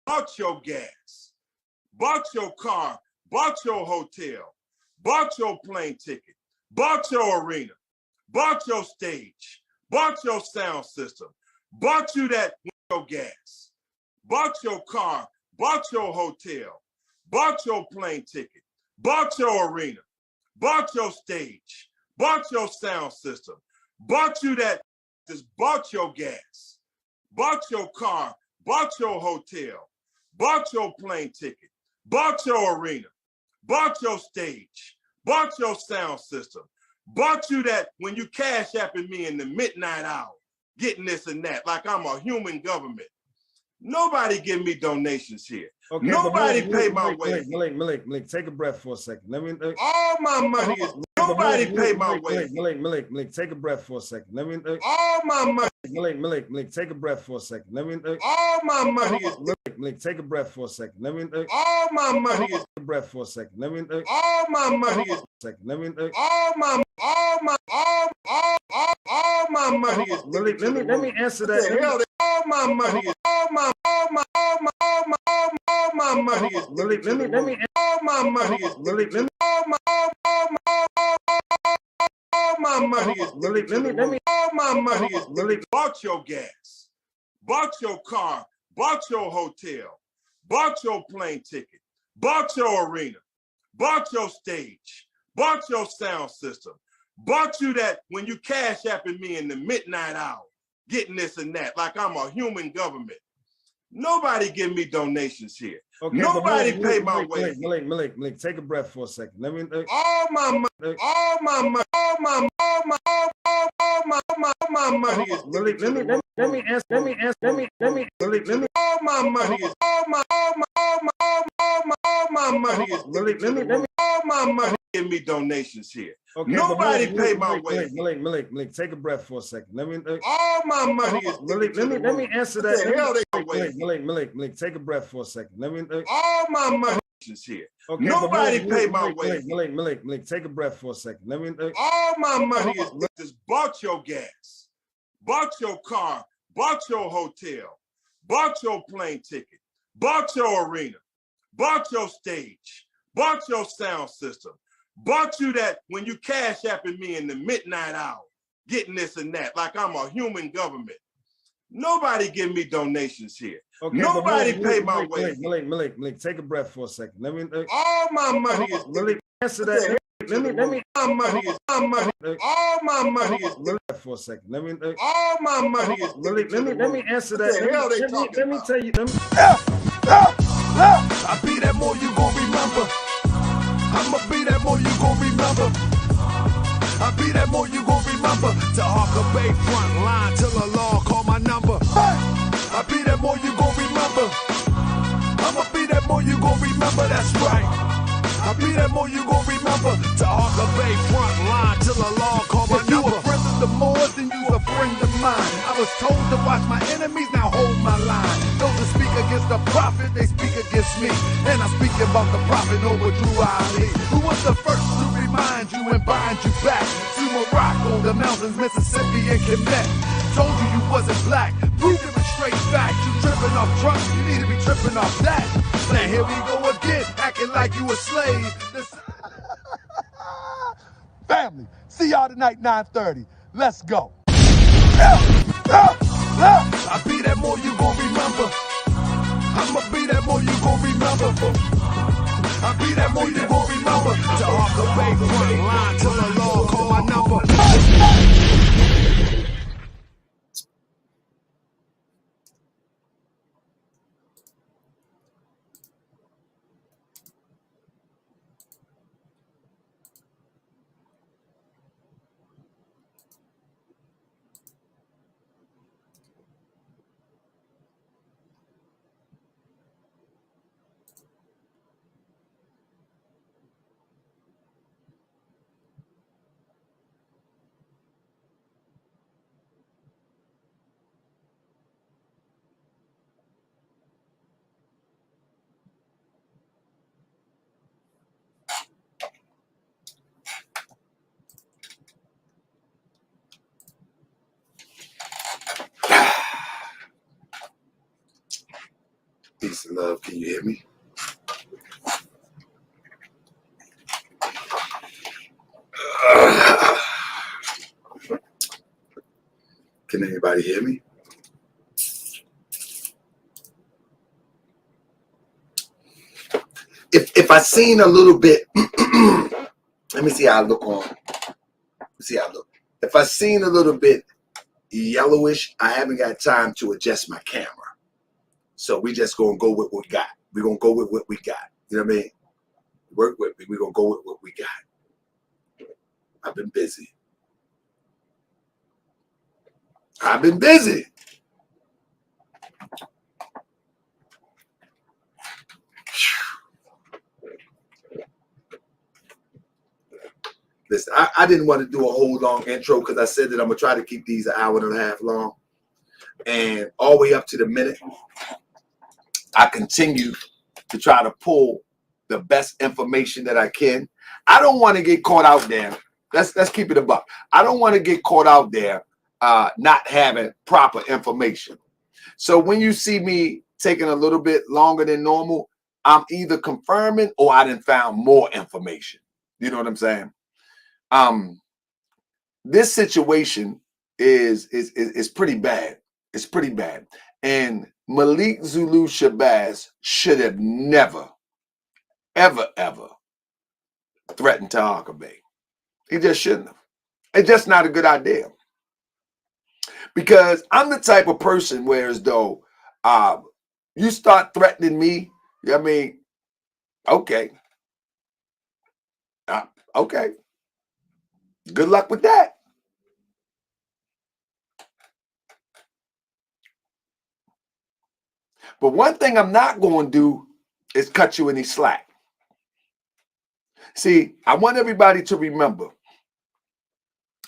bought your gas, bought your car, bought your hotel, bought your plane ticket, bought your arena, bought your stage, bought your sound system, bought you that your gas, bought your car, bought your hotel, bought your plane ticket, bought your arena, bought your stage, bought your sound system, bought you that just bought your gas, bought your car, bought your hotel, bought your plane ticket, bought your arena, bought your stage, bought your sound system, bought you that when you cash apping me in the midnight hour, getting this and that, like I'm a human government. Nobody give me donations here. Okay, nobody pay my way. Malik, take a breath for a second. All my money is nobody pay my way. Malik, take a breath for a second. All my money. Malik, take a breath for a second. All my money is Malik, take a breath for a second. All my money is breath for a second. All my money is all my money is let me answer that. All my money is all my money is let me all my money is all my money is all my money is bought your gas, bought your car, bought your hotel, bought your plane ticket, bought your arena, bought your stage, bought your sound system, bought you that when you cash apping me in the midnight hour, getting this and that, like I'm a human government. Nobody give me donations here. Okay, nobody pay my way. Malik, take a breath for a second. All my money is all my money is let me answer. All my money is all my money is all my money give me donations here. Okay, nobody pay my way. Malik, take a breath for a second. All my money is let me answer that. Malik, take a breath for a second. All my money is here. Okay, nobody pay my way. Malik, take a breath for a second. All my money is just bought your gas, bought your car, bought your hotel, bought your plane ticket, bought your arena, bought your stage, bought your sound system, bought you that when you cash apping me in the midnight hour, getting this and that, like I'm a human government. Nobody give me donations here. Okay, nobody pay my way. Malik, take a breath for a second. All my money is answer that. All my money is all my money is for a second. All my money is let me answer that. Let me tell you. I be that more you gon' remember. I'ma be that more you gon' remember. I be that more you gon' remember. To Harker Bay front line till the law call my number. I be that more you gon' remember. I'ma be that more you gon' remember. That's right. I be that more you gon' remember. To Harker Bay front line till the law call my number. You a friend of the Moors, then you's a friend of mine. I was told to watch my enemies, now hold my line. Those that speak against the prophet, they speak against me. And I'm speaking about the prophet over Drew Ali, who was the first to remind you and bind you back to Morocco, the mountains, Mississippi, and Quebec. Told you you wasn't black, proved it with straight facts. You tripping off trucks, you need to be tripping off that. Now here we go again, acting like you a slave. Family, see y'all tonight, 9:30. Let's go. I be that more you gon' remember. I'ma be that more you gon' remember. I be that more you gon' remember. To Harker Bay front line till the law call my number. Peace and love. Can you hear me? Can anybody hear me? If I seen a little bit, let me see how I look on. See how I look. If I seen a little bit yellowish, I haven't got time to adjust my camera. So we just gonna go with what we got. We're gonna go with what we got. You know what I mean? Work with me. We're gonna go with what we got. I've been busy. I've been busy. Listen, I didn't want to do a whole long intro because I said that I'm gonna try to keep these an hour and a half long. And all the way up to the minute, I continue to try to pull the best information that I can. I don't want to get caught out there. Let's keep it a buck. I don't want to get caught out there not having proper information. So when you see me taking a little bit longer than normal, I'm either confirming or I done found more information. You know what I'm saying? This situation is pretty bad. It's pretty bad. And Malik Zulu Shabazz should have never, ever threatened Tahaka Bay. He just shouldn't have. It's just not a good idea. Because I'm the type of person where as though you start threatening me, I mean, okay. Okay. Good luck with that. But one thing I'm not going to do is cut you any slack. See, I want everybody to remember,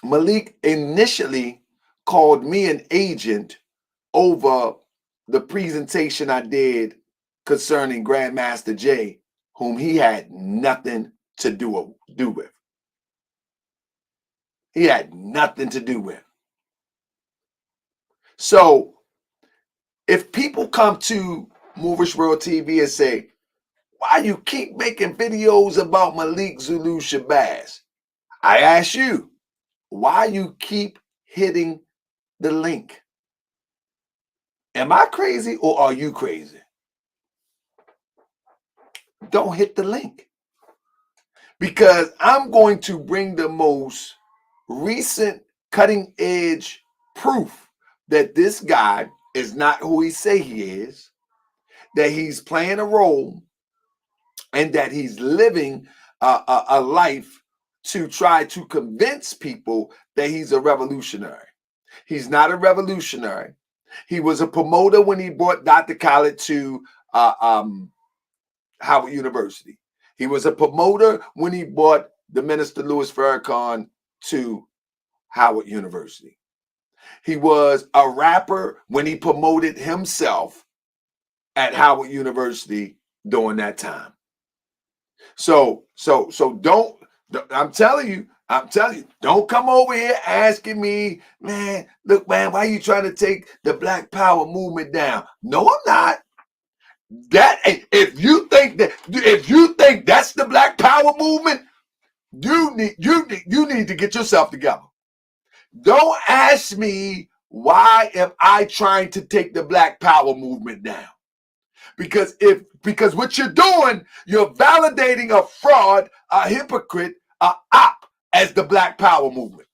Malik initially called me an agent over the presentation I did concerning Grandmaster Jay, whom he had nothing to do with. He had nothing to do with. So, if people come to Moorish World TV and say, why you keep making videos about Malik Zulu Shabazz? I ask you, why you keep hitting the link? Am I crazy or are you crazy? Don't hit the link. Because I'm going to bring the most recent cutting edge proof that this guy is not who he say he is, that he's playing a role, and that he's living a life to try to convince people that he's a revolutionary. He's not a revolutionary. He was a promoter when he brought Dr. Khaled to Howard University. He was a promoter when he brought the Minister Louis Farrakhan to Howard University. He was a rapper when he promoted himself at Howard University during that time. So don't, I'm telling you, don't come over here asking me, man, look, man, why are you trying to take the Black Power movement down? No, I'm not. That if you think that's the Black Power movement, you need to get yourself together. Don't ask me why am I trying to take the Black Power movement down. Because what you're doing, you're validating a fraud, a hypocrite, a op as the Black Power movement.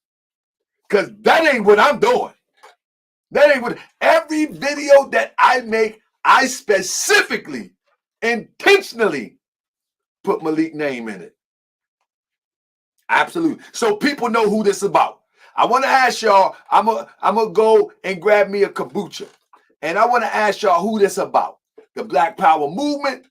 Because that ain't what I'm doing. That ain't what every video that I make, I specifically, intentionally put Malik's name in it. Absolutely. So people know who this is about. I want to ask y'all, I'm gonna go and grab me a kombucha. And I want to ask y'all who this about. The Black Power movement,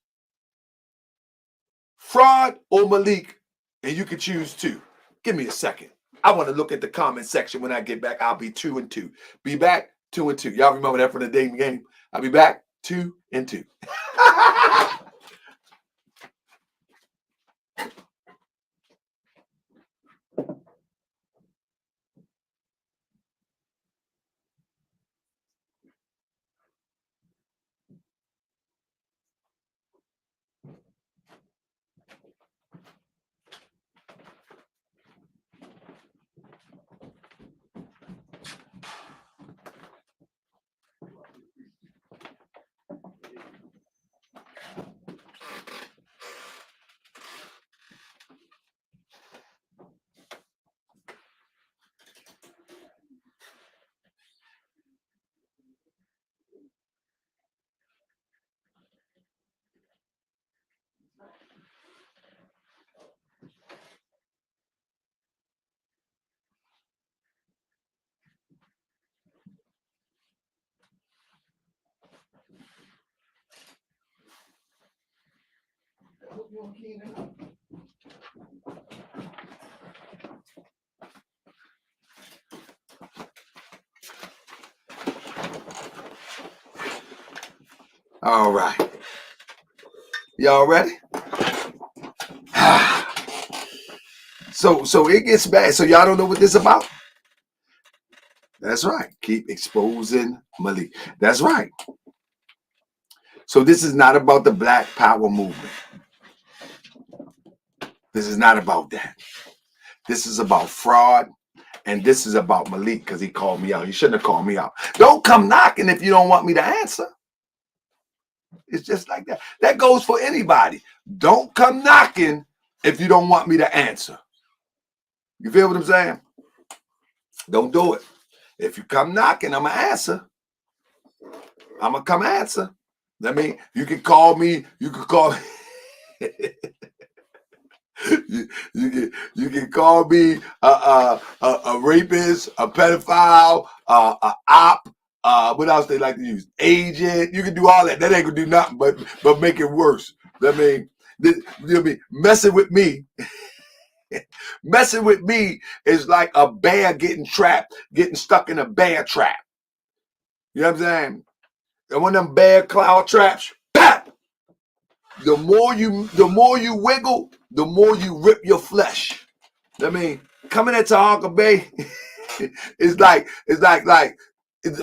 fraud, or Malik, and you can choose two. Give me a second. I want to look at the comment section when I get back. I'll be 2 and 2. Be back 2 and 2. Y'all remember that from the dating game? I'll be back 2 and 2. All right. Y'all ready? So it gets bad. So y'all don't know what this is about? That's right. Keep exposing Malik. That's right. So this is not about the Black Power movement. This is not about that. This is about fraud. And this is about Malik because he called me out. He shouldn't have called me out. Don't come knocking if you don't want me to answer. It's just like that. That goes for anybody. Don't come knocking if you don't want me to answer. You feel what I'm saying? Don't do it. If you come knocking, I'm going to answer. I'm going to come answer. I mean, you can call me. You can call me. you can call me a rapist, a pedophile, a op. What else they like to use? Agent. You can do all that. That ain't gonna do nothing but make it worse. I mean, messing with me. Messing with me is like a bear getting trapped, getting stuck in a bear trap. You know what I'm saying? And one of them bear cloud traps, pap! The more you wiggle, the more you rip your flesh. I mean, coming at Tahaka Bay is like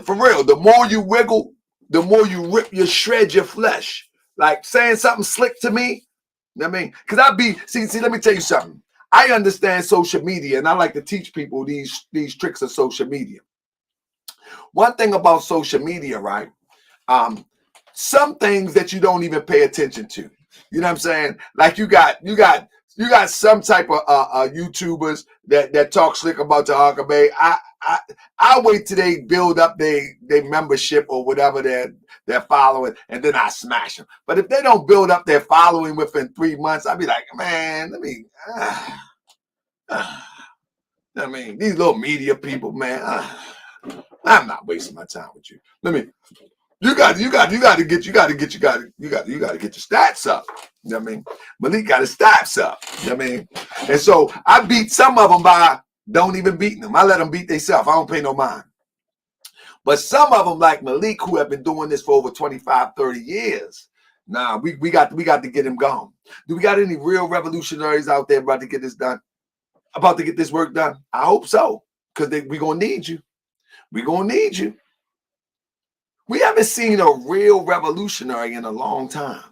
for real. The more you wiggle, the more you shred your flesh. Like saying something slick to me. I mean, because see, let me tell you something. I understand social media, and I like to teach people these tricks of social media. One thing about social media, right? Some things that you don't even pay attention to. You know what I'm saying? Like you got some type of YouTubers that talk slick about Tahaka Bay. I wait till they build up their membership or whatever they're following, and then I smash them. But if they don't build up their following within 3 months, I'd be like, man, I mean, these little media people, man, I'm not wasting my time with you. You got to get your stats up. You know what I mean? Malik got his stats up. You know what I mean? And so I beat some of them by don't even beating them. I let them beat themselves. I don't pay no mind. But some of them, like Malik, who have been doing this for over 25, 30 years, nah, we got to get him gone. Do we got any real revolutionaries out there about to get this done? About to get this work done? I hope so, because we're going to need you. We're going to need you. We haven't seen a real revolutionary in a long time.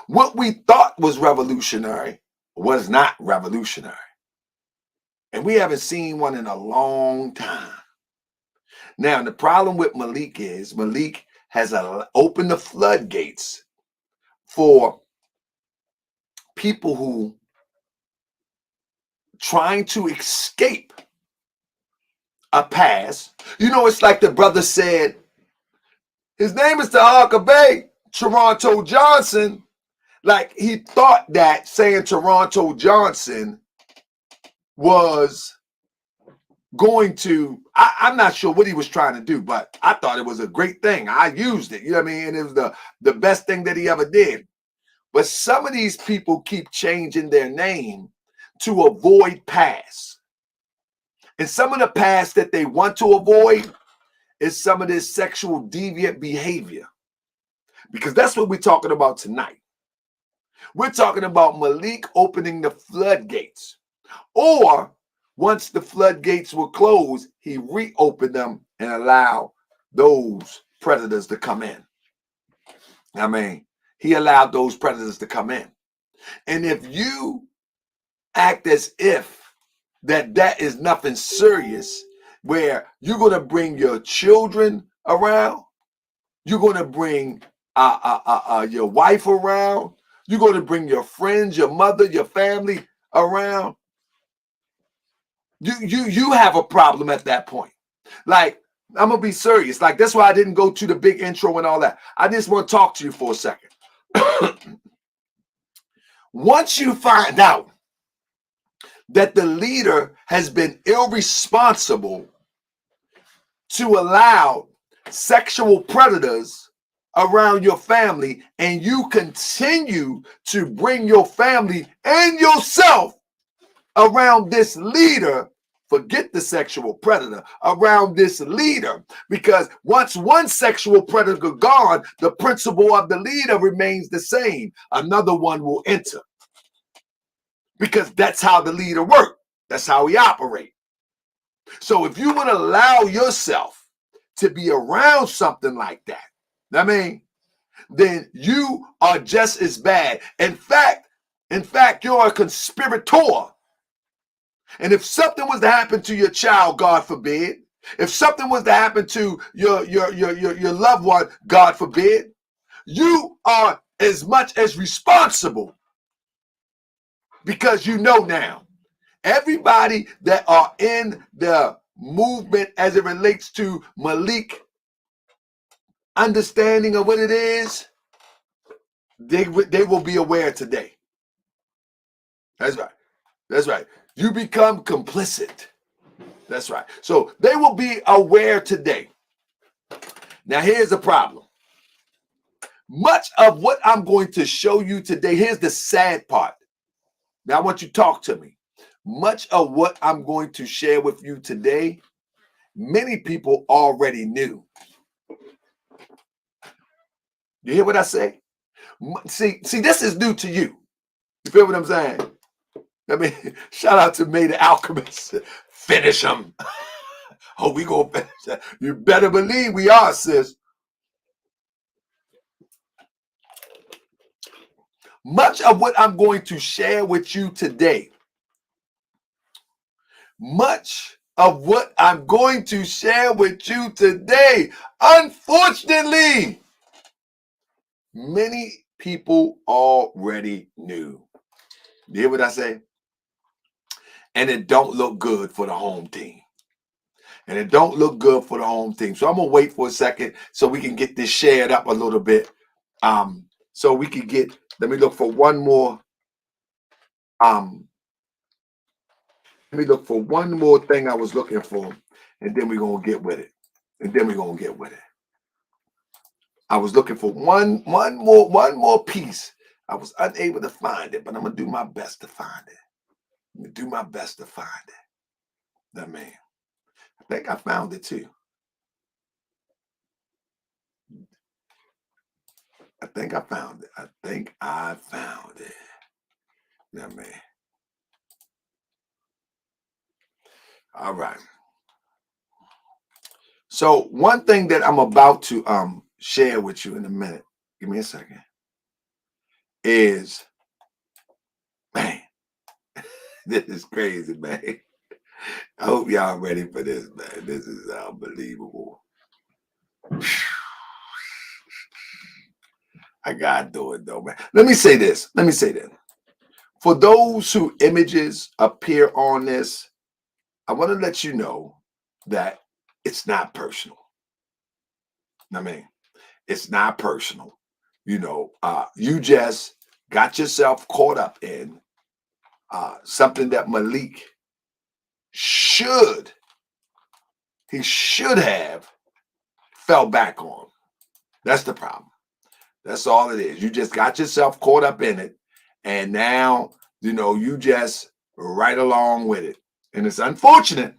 What we thought was revolutionary was not revolutionary. And we haven't seen one in a long time. Now, the problem with Malik is Malik has opened the floodgates for people who trying to escape a past. You know, it's like the brother said, his name is Tahaka Bay, Toronto Johnson. Like he thought that saying Toronto Johnson was going to, I'm not sure what he was trying to do, but I thought it was a great thing. I used it, you know what I mean? And it was the best thing that he ever did. But some of these people keep changing their name to avoid past. And some of the past that they want to avoid is some of this sexual deviant behavior. Because that's what we're talking about tonight. We're talking about Malik opening the floodgates. Or once the floodgates were closed, he reopened them and allowed those predators to come in. I mean, he allowed those predators to come in. And if you act as if that is nothing serious, where you're going to bring your children around, you're going to bring your wife around, you're going to bring your friends, your mother, your family around, you have a problem at that point. Like, I'm going to be serious. Like, that's why I didn't go to the big intro and all that. I just want to talk to you for a second. Once you find out that the leader has been irresponsible to allow sexual predators around your family and you continue to bring your family and yourself around this leader, forget the sexual predator, around this leader, because once one sexual predator gone, the principle of the leader remains the same. Another one will enter, because that's how the leader works. That's how he operates. So if you would allow yourself to be around something like that, I mean, then you are just as bad. In fact, you're a conspirator. And if something was to happen to your child, God forbid, if something was to happen to your loved one, God forbid, you are as much as responsible, because you know now, everybody that are in the movement as it relates to Malik understanding of what it is, they will be aware today. That's right. That's right. You become complicit. That's right. So they will be aware today. Now here's the problem. Much of what I'm going to show you today, here's the sad part. Now I want you to talk to me. Much of what I'm going to share with you today, many people already knew. You hear what I say? See, this is new to you. You feel what I'm saying? I mean, shout out to May the Alchemist. Finish him. Oh, we gonna finish that. You better believe we are, sis. Much of what I'm going to share with you today, unfortunately, many people already knew. You hear what I say? And it don't look good for the home team. So I'm going to wait for a second so we can get this shared up a little bit. So we can get, let me look for one more. Let me look for one more thing I was looking for, and then we're going to get with it. I was looking for one more piece. I was unable to find it, but I'm going to do my best to find it. That man. I think I found it too. I think I found it. That man. All right. So one thing that I'm about to share with you in a minute, give me a second, is, man, this is crazy, man. I hope y'all ready for this, man. This is unbelievable. I gotta do it though, man. Let me say this. For those whose images appear on this, I want to let you know that it's not personal. I mean, it's not personal. You know, you just got yourself caught up in something that Malik should have fell back on. That's the problem. That's all it is. You just got yourself caught up in it, and now, you know, you just right along with it. And it's unfortunate.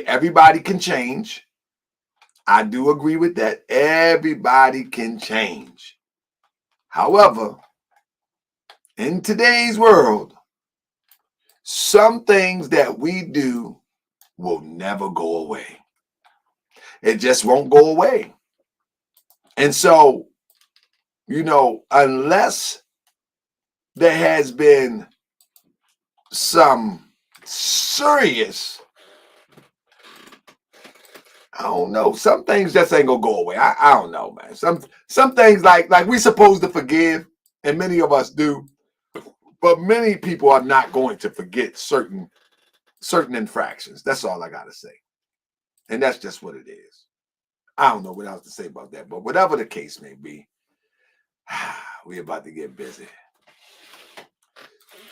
Everybody can change. I do agree with that. Everybody can change. However, in today's world, some things that we do will never go away. It just won't go away. And so, you know, unless there has been some serious, I don't know, some things just ain't gonna go away. I don't know, man. Some things like we supposed to forgive, and many of us do, but many people are not going to forget certain infractions. That's all I gotta say. And that's just what it is. I don't know what else to say about that, but whatever the case may be, we're about to get busy.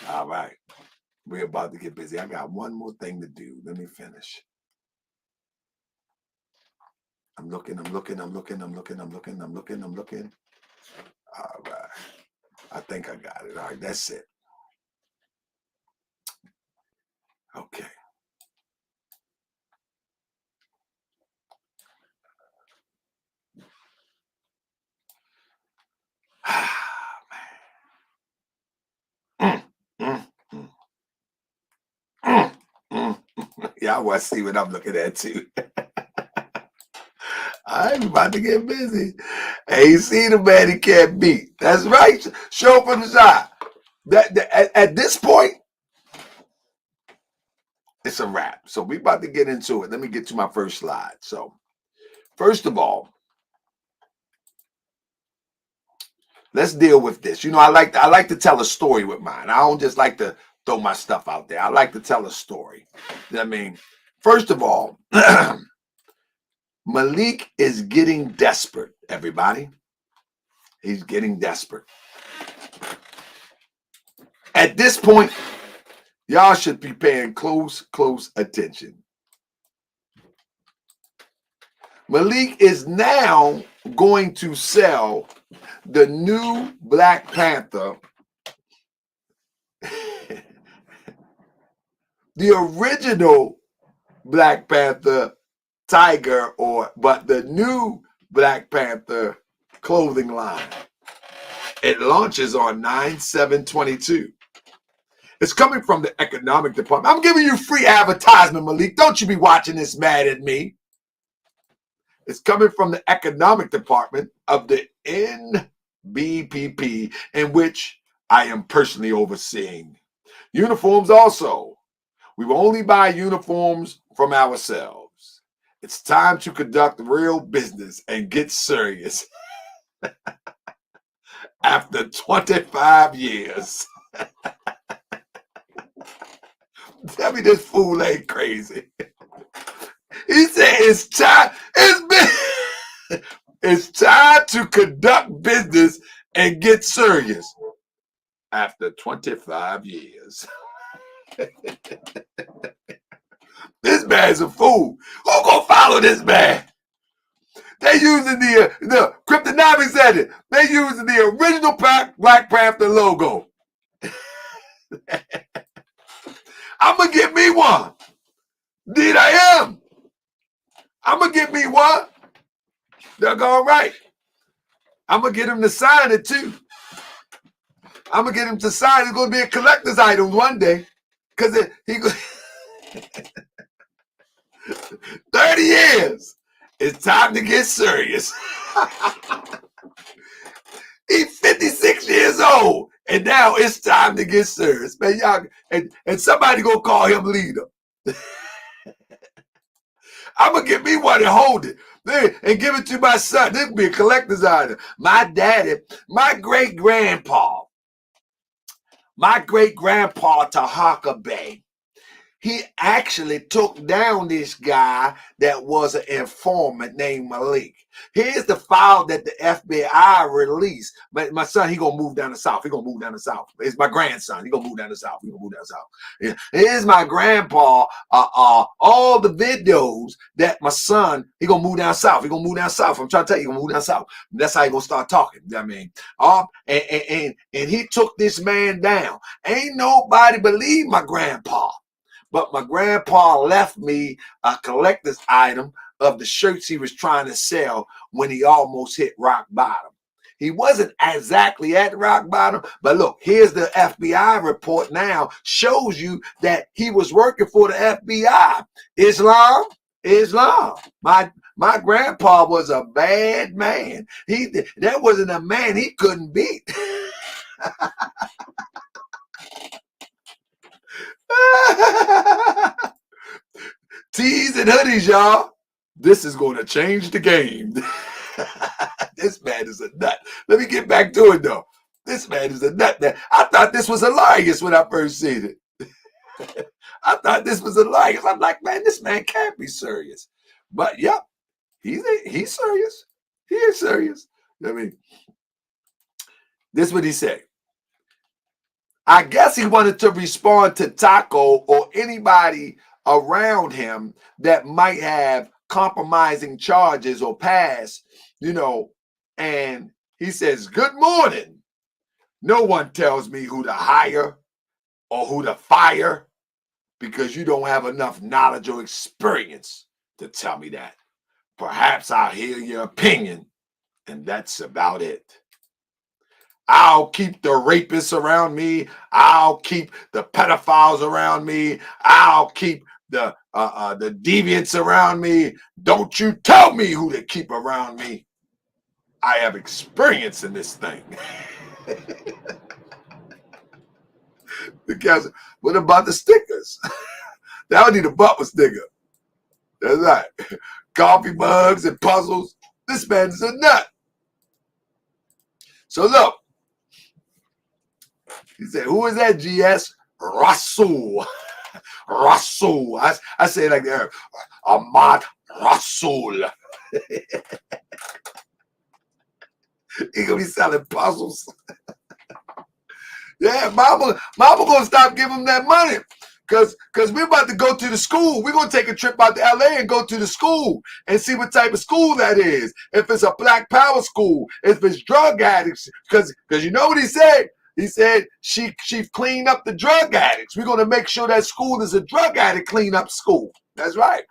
All right. We're about to get busy. I got one more thing to do. Let me finish. I'm looking. All right. I think I got it. All right, that's it. Okay. Y'all want to see what I'm looking at too. I'm about to get busy. Ain't seen a man he can't beat. That's right. Show from the side. At this point, it's a wrap. So we about to get into it. Let me get to my first slide. So first of all, let's deal with this. You know, I like to tell a story with mine. I don't just like to throw my stuff out there. I like to tell a story. I mean, first of all, Malik is getting desperate, everybody. He's getting desperate. At this point, y'all should be paying close attention. Malik is now going to sell the new Black Panther, the original Black Panther Tiger, but the new Black Panther clothing line. It launches on 9/7/22. It's coming from the economic department. I'm giving you free advertisement, Malik. Don't you be watching this mad at me. It's coming from the economic department of the NBPP, in which I am personally overseeing. Uniforms also. We will only buy uniforms from ourselves. It's time to conduct real business and get serious. After 25 years. Tell me this fool ain't crazy. He said it's time. It's time to conduct business and get serious. After 25 years. This man's a fool. Who gonna follow this man? They using the Cryptonomics said it. They using the original Black Panther logo. I'm gonna get me one. Indeed I am. I'm gonna get me one. They're all right. I'm gonna get him to sign it too. I'm gonna get him to sign. It's gonna be a collector's item one day, cause 30 years. It's time to get serious. He's 56 years old, and now it's time to get serious, man. Y'all, and somebody gonna call him leader. I'm gonna get me one and hold it, and give it to my son. This will be a collector's item. My daddy, my great grandpa Tahaka Bay. He actually took down this guy that was an informant named Malik. Here's the file that the FBI released. But my son, he gonna move down the south. He gonna move down the south. It's my grandson. He gonna move down the south. Yeah. Here's my grandpa. All the videos that my son, he gonna move down south. I'm trying to tell you, he gonna move down south. That's how he gonna start talking. I mean, and he took this man down. Ain't nobody believe my grandpa. But my grandpa left me a collector's item of the shirts he was trying to sell when he almost hit rock bottom. He wasn't exactly at rock bottom, but look, here's the FBI report now, shows you that he was working for the FBI. Islam. My grandpa was a bad man. That wasn't a man he couldn't beat. Tees and hoodies, y'all. This is going to change the game. This man is a nut. Let me get back to it, though. This man is a nut. I thought this was hilarious when I first seen it. I thought this was hilarious. I'm like, man, this man can't be serious. But, yep, he's serious. He is serious. I mean, this is what he said. I guess he wanted to respond to Taco or anybody around him that might have compromising charges or past, you know, and he says, "Good morning. No one tells me who to hire or who to fire because you don't have enough knowledge or experience to tell me that. Perhaps I'll hear your opinion, and that's about it. I'll keep the rapists around me. I'll keep the pedophiles around me. I'll keep the deviants around me. Don't you tell me who to keep around me. I have experience in this thing." The guys, what about the stickers? That would need a bumper sticker. That's right. Coffee mugs and puzzles. This man's a nut. So look, he said, "Who is that, GS? Rasul." Rasul. I say it like that. Ahmad Rasul. He gonna be selling puzzles. Yeah, mama gonna stop giving him that money. Cause we're about to go to the school. We're gonna take a trip out to LA and go to the school and see what type of school that is. If it's a black power school, if it's drug addicts, because you know what he said? He said she cleaned up the drug addicts. We're gonna make sure that school is a drug addict clean up school. That's right.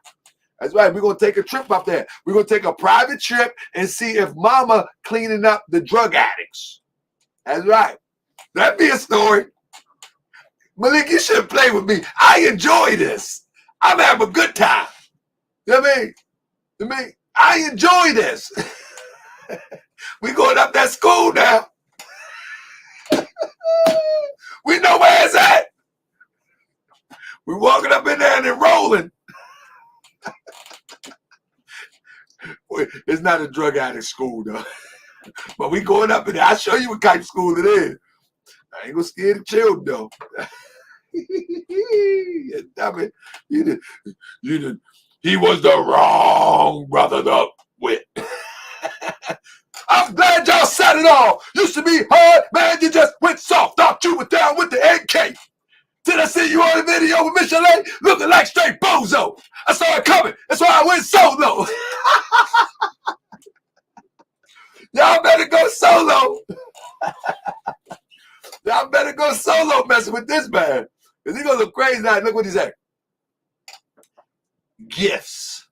That's right. We're gonna take a trip up there. We're gonna take a private trip and see if mama cleaning up the drug addicts. That's right. That'd be a story. Malik, you should play with me. I enjoy this. I'm having a good time. You know what I mean? I enjoy this. We going up that school now. We know where it's at. We walking up in there and enrolling. It's not a drug addict school though. But we going up in there. I'll show you what kind of school it is. I ain't gonna scare the children though. Damn it. He was the wrong brother to with. I'm glad y'all said it all. Used to be hard, man. You just went soft. Thought you were down with the AK. Did I see you on the video with Michelet looking like straight bozo? I saw it coming. That's why I went solo. Y'all better go solo. Y'all better go solo messing with this man. Because he's going to look crazy now. Look what he said. Gifts.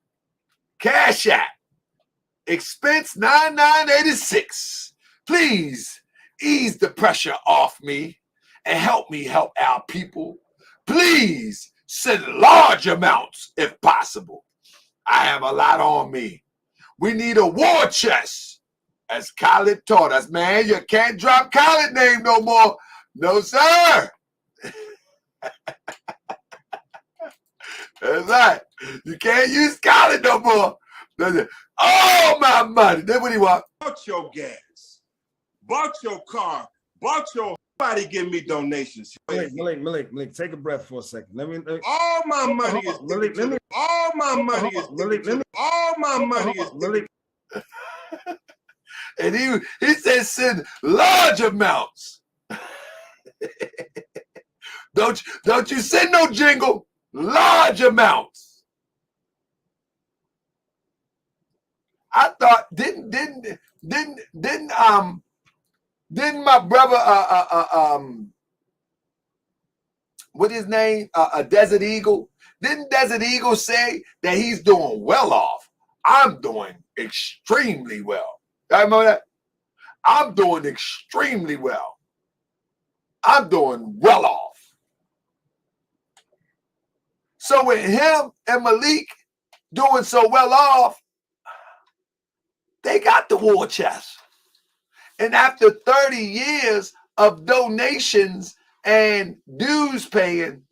Cash App. Expense 9986. Please ease the pressure off me and help me help our people. Please send large amounts if possible. I have a lot on me. We need a war chest. As Khaled taught us, man, you can't drop Khaled name no more. No, sir. That's right. You can't use Khaled no more. All my money. Then what do you want? Bought your gas. Bought your car. Bought your... Somebody give me donations. Malik, take a breath for a second. Let me all my money is... Malik, let me... All my money is... Malik, let me... All my money is... Malik. And he said send large amounts. Don't you send no jingle. Large amounts. I thought didn't my brother what his name Desert Eagle, didn't Desert Eagle say that he's doing well off? I'm doing extremely well. I remember that. I'm doing extremely well. I'm doing well off. So with him and Malik doing so well off, they got the war chest. And after 30 years of donations and dues paying,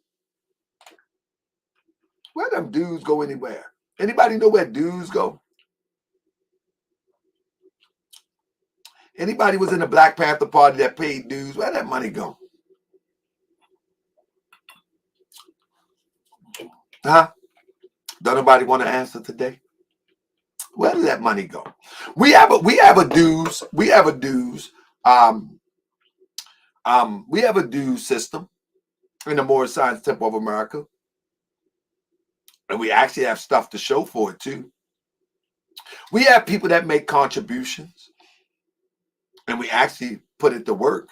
where them dues go anywhere? Anybody know where dues go? Anybody was in the Black Panther Party that paid dues? Where'd that money go? Huh? Don't nobody want to answer today? Where did that money go? We have a dues system in the Moorish Science Temple of America. And we actually have stuff to show for it too. We have people that make contributions and we actually put it to work.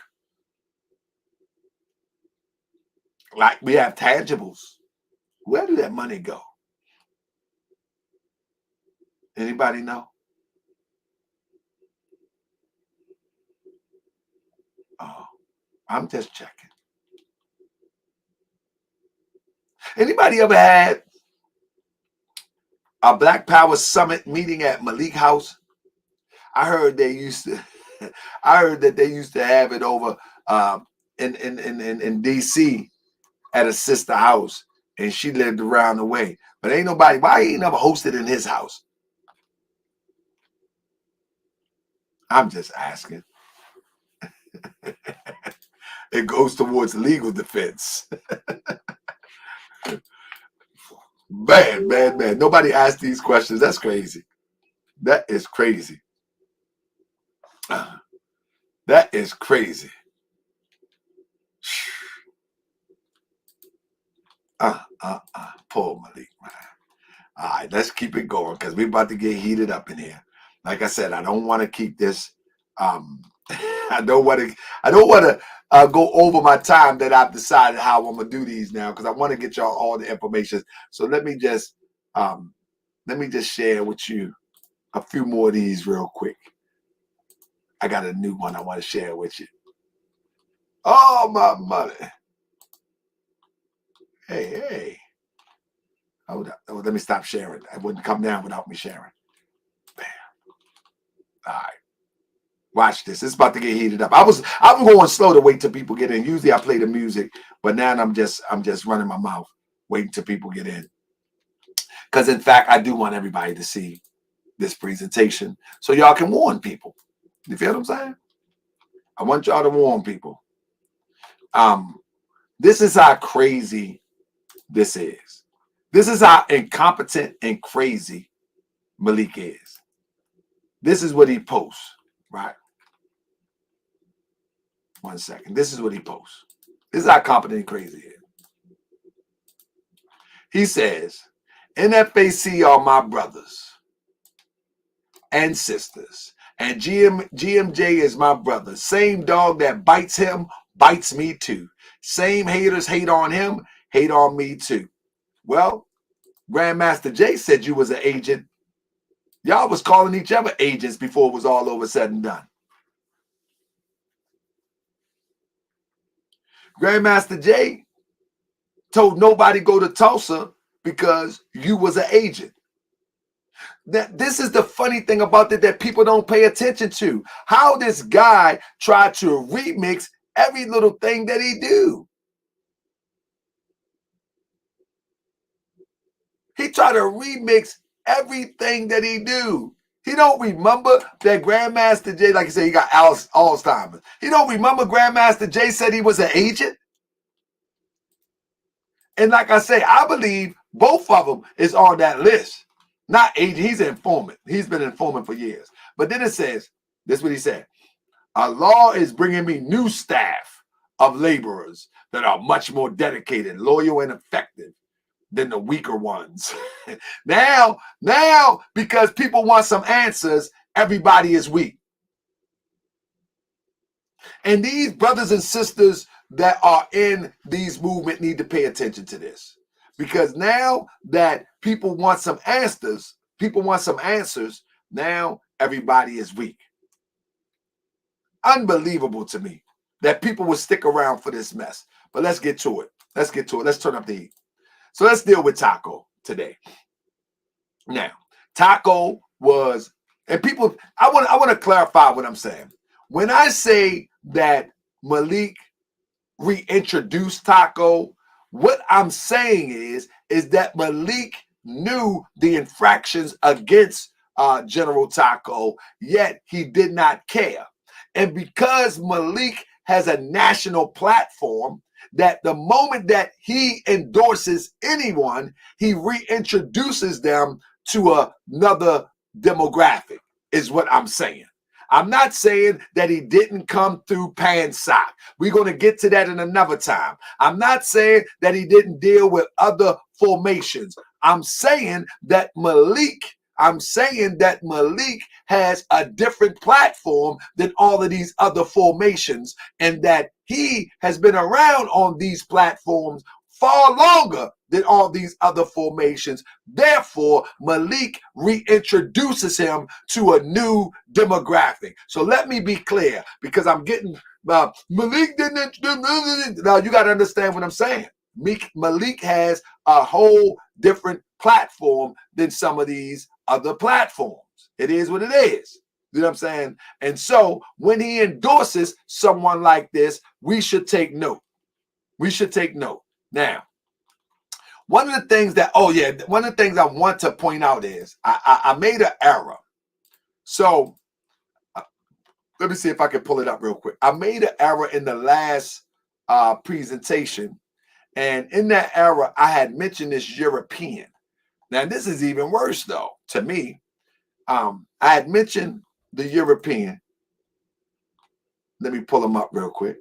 Like we have tangibles. Where did that money go? Anybody know? Oh, I'm just checking. Anybody ever had a Black Power Summit meeting at Malik House? I heard they used to. I heard that they used to have it over in DC at a sister house, and she lived around the way. But ain't nobody. Why he ain't never hosted in his house? I'm just asking. It goes towards legal defense. Man. Nobody asked these questions. That's crazy. That is crazy. That is crazy. Poor Malik, man. All right, let's keep it going because we're about to get heated up in here. Like I said, I don't want to keep this. I don't want to go over my time that I've decided how I'm gonna do these now because I want to get y'all all the information. So let me just share with you a few more of these real quick. I got a new one I want to share with you. Oh, my money. Hey. Hold up. Oh, let me stop sharing. I wouldn't come down without me sharing. Bam. All right. Watch this. It's about to get heated up. I was going slow to wait till people get in. Usually I play the music, but now I'm just running my mouth, waiting till people get in. Because in fact, I do want everybody to see this presentation so y'all can warn people. You feel what I'm saying? I want y'all to warn people. This is how crazy this is. This is how incompetent and crazy Malik is. This is what he posts, right? 1 second. This is what he posts. This is how competent and crazy he is. He says, NFAC are my brothers and sisters. And GMJ is my brother. Same dog that bites him, bites me too. Same haters hate on him, hate on me too. Well, Grandmaster Jay said you was an agent. Y'all was calling each other agents before it was all over said and done. Grandmaster Jay told nobody go to Tulsa because you was an agent. This is the funny thing about it that people don't pay attention to. How this guy tried to remix every little thing that he do. He tried to remix everything that he do. He don't remember that Grandmaster Jay, like I said, he got Alzheimer's. He don't remember Grandmaster Jay said he was an agent. And like I say, I believe both of them is on that list. Not agent, he's an informant. He's been informant for years. But then it says, this is what he said. Allah is bringing me new staff of laborers that are much more dedicated, loyal, and effective than the weaker ones. Now, because people want some answers, everybody is weak. And these brothers and sisters that are in these movements need to pay attention to this. Because now that people want some answers, now everybody is weak. Unbelievable to me that people would stick around for this mess. But let's get to it. Let's turn up the heat. So let's deal with Taco today. Now, Taco was, and people, I want to clarify what I'm saying. When I say that Malik reintroduced Taco, what I'm saying is that Malik knew the infractions against General Taco, yet he did not care. And because Malik has a national platform, that the moment that he endorses anyone, he reintroduces them to another demographic, is what I'm saying. I'm not saying that he didn't come through PANSOC. We're going to get to that in another time. I'm not saying that he didn't deal with other formations. I'm saying that Malik I'm saying that Malik has a different platform than all of these other formations, and that he has been around on these platforms far longer than all these other formations. Therefore, Malik reintroduces him to a new demographic. So let me be clear, because I'm getting Malik didn't. Now you got to understand what I'm saying. Malik has a whole different platform than some of these other platforms. It is what it is. You know what I'm saying? And so when he endorses someone like this, we should take note. We should take note. Now, one of the things that, one of the things I want to point out is I made an error. So let me see if I can pull it up real quick. I made an error in the last presentation. And in that error, I had mentioned this European. Now, this is even worse, though, to me. I had mentioned the European. Let me pull them up real quick.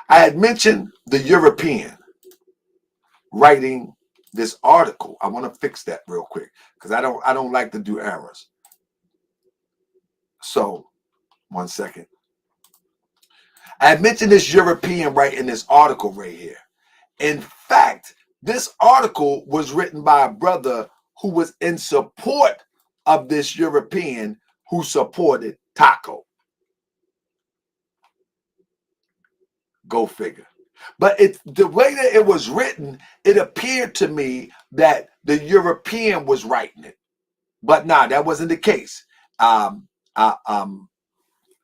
I had mentioned the European writing this article. I want to fix that real quick because I don't like to do errors. So, 1 second. I had mentioned this European right in this article right here. In fact, this article was written by a brother who was in support of this European who supported Taco. Go figure. But the way that it was written, it appeared to me that the European was writing it. But nah, that wasn't the case. I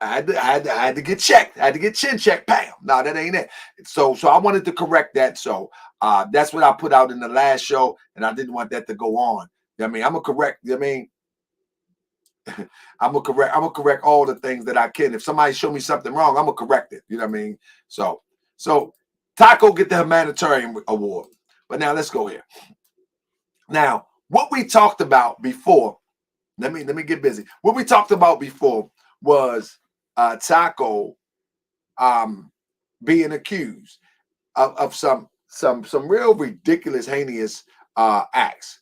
had to get checked. I had to get chin checked. Bam. No, that ain't it. So I wanted to correct that. So that's what I put out in the last show, and I didn't want that to go on. I mean, I'm gonna correct. I mean, I'm gonna correct all the things that I can. If somebody show me something wrong, I'm gonna correct it. You know what I mean? So Taco get the humanitarian award. But now let's go here. Now, what we talked about before. Let me get busy. What we talked about before was Taco being accused of some real ridiculous, heinous acts.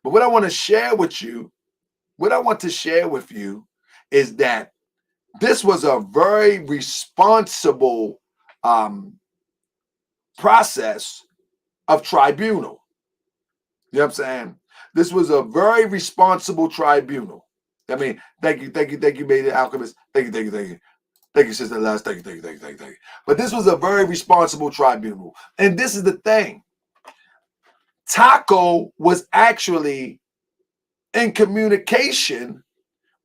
But what I want to share with you is that this was a very responsible process of tribunal. You know what I'm saying? This was a very responsible tribunal. I mean, thank you, Made It Alchemist. Thank you. Thank you, Sister Last. Thank you. But this was a very responsible tribunal. And this is the thing. Taco was actually in communication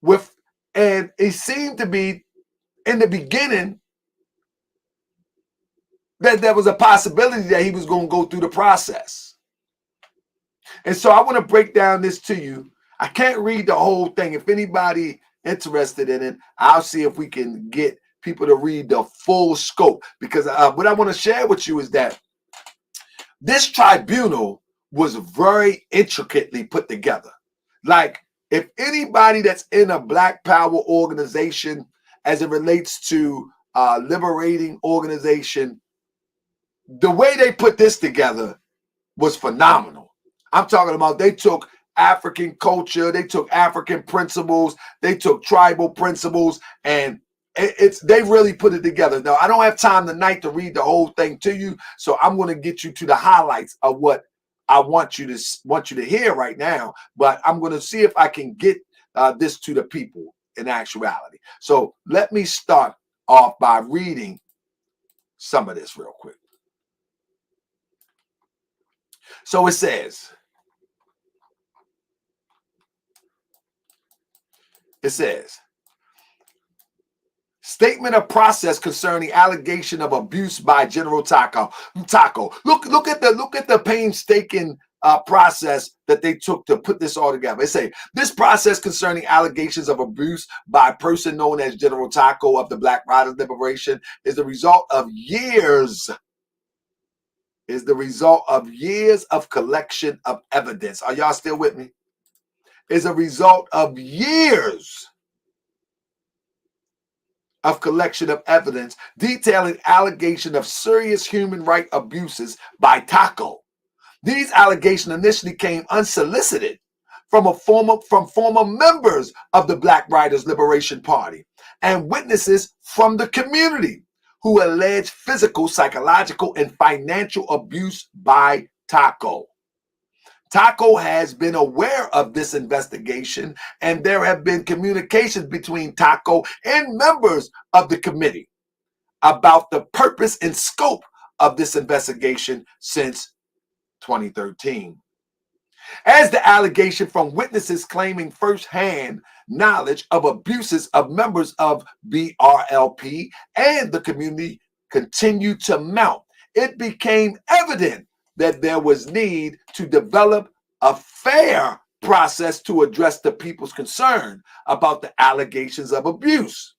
with, and it seemed to be in the beginning that there was a possibility that he was going to go through the process. And so I want to break down this to you. I can't read the whole thing. If anybody interested in it, I'll see if we can get people to read the full scope. Because what I want to share with you is that this tribunal was very intricately put together. Like, if anybody that's in a Black Power organization as it relates to liberating organization, the way they put this together was phenomenal. I'm talking about they took African culture, they took African principles, they took tribal principles, and they really put it together. Now, I don't have time tonight to read the whole thing to you, so I'm going to get you to the highlights of what I want you to hear right now. But I'm going to see if I can get this to the people in actuality. So let me start off by reading some of this real quick. So it says, statement of process concerning allegation of abuse by General Taco. Look at the painstaking process that they took to put this all together. They say this process concerning allegations of abuse by a person known as General Taco of the Black Riders Liberation is the result of years. Of collection of evidence. Are y'all still with me? Is a result of years of collection of evidence detailing allegation of serious human rights abuses by Taco. These allegations initially came unsolicited from former members of the Black Writers Liberation Party and witnesses from the community who allege physical, psychological, and financial abuse by Taco. Taco has been aware of this investigation, and there have been communications between Taco and members of the committee about the purpose and scope of this investigation since 2013. As the allegation from witnesses claiming firsthand knowledge of abuses of members of BRLP and the community continued to mount, it became evident that there was need to develop a fair process to address the people's concern about the allegations of abuse.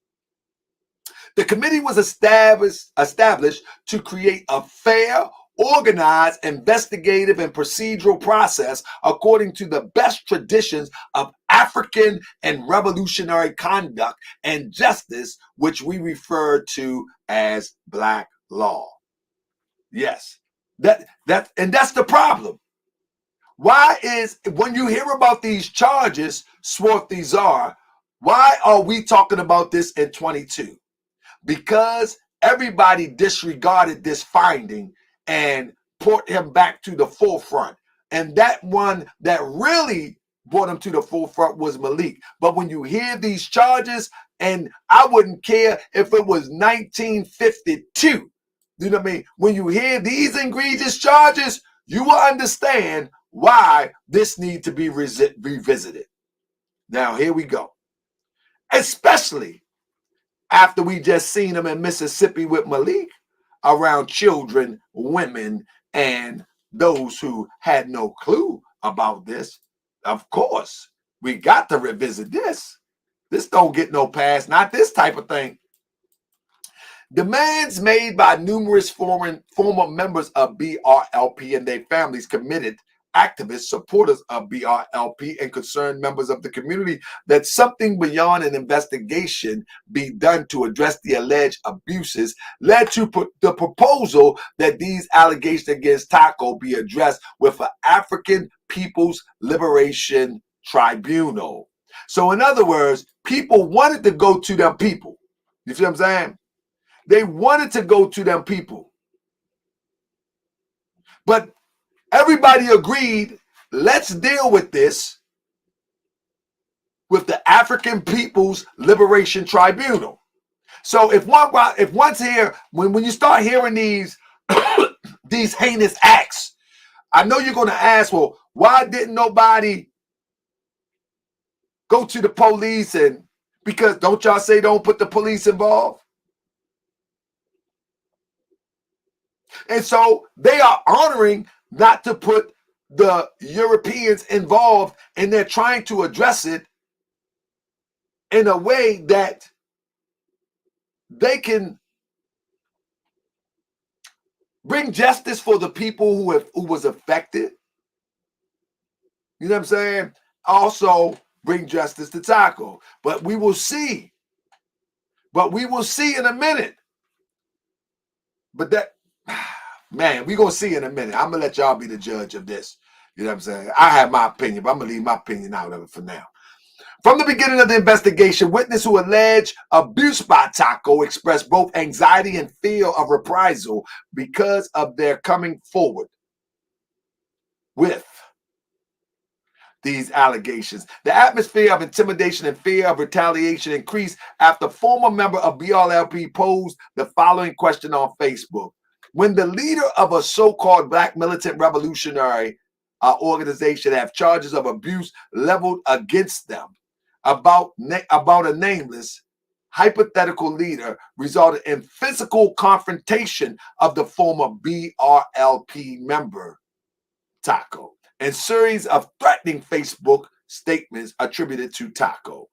The committee was established to create a fair, organized, investigative, and procedural process according to the best traditions of African and revolutionary conduct and justice, which we refer to as Black law. Yes. And that's the problem. Why is, when you hear about these charges, Swarthy Czar, why are we talking about this in 22? Because everybody disregarded this finding and brought him back to the forefront. And that one that really brought him to the forefront was Malik. But when you hear these charges, and I wouldn't care if it was 1952, you know what I mean? When you hear these egregious charges, you will understand why this needs to be revisited. Now, here we go. Especially after we just seen him in Mississippi with Malik around children, women, and those who had no clue about this. Of course, we got to revisit this. This don't get no pass, not this type of thing. Demands made by numerous former members of BRLP and their families, committed activists, supporters of BRLP, and concerned members of the community that something beyond an investigation be done to address the alleged abuses led to the proposal that these allegations against Taco be addressed with an African People's Liberation Tribunal. So in other words, people wanted to go to them people. You see what I'm saying? They wanted to go to them people. But everybody agreed, let's deal with this with the African People's Liberation Tribunal. So if one's here, when you start hearing these these heinous acts, I know you're going to ask, well, why didn't nobody go to the police? And because don't y'all say don't put the police involved? And so they are honoring not to put the Europeans involved, and they're trying to address it in a way that they can bring justice for the people who was affected. You know what I'm saying? Also bring justice to Taco. But we will see. In a minute. But that, man, we're going to see in a minute. I'm going to let y'all be the judge of this. You know what I'm saying? I have my opinion, but I'm going to leave my opinion out of it for now. From the beginning of the investigation, witnesses who allege abuse by Taco expressed both anxiety and fear of reprisal because of their coming forward with these allegations. The atmosphere of intimidation and fear of retaliation increased after former member of BRLP posed the following question on Facebook. When the leader of a so-called Black militant revolutionary organization have charges of abuse leveled against them about a nameless hypothetical leader resulted in physical confrontation of the former BRLP member, Taco, and series of threatening Facebook statements attributed to Taco.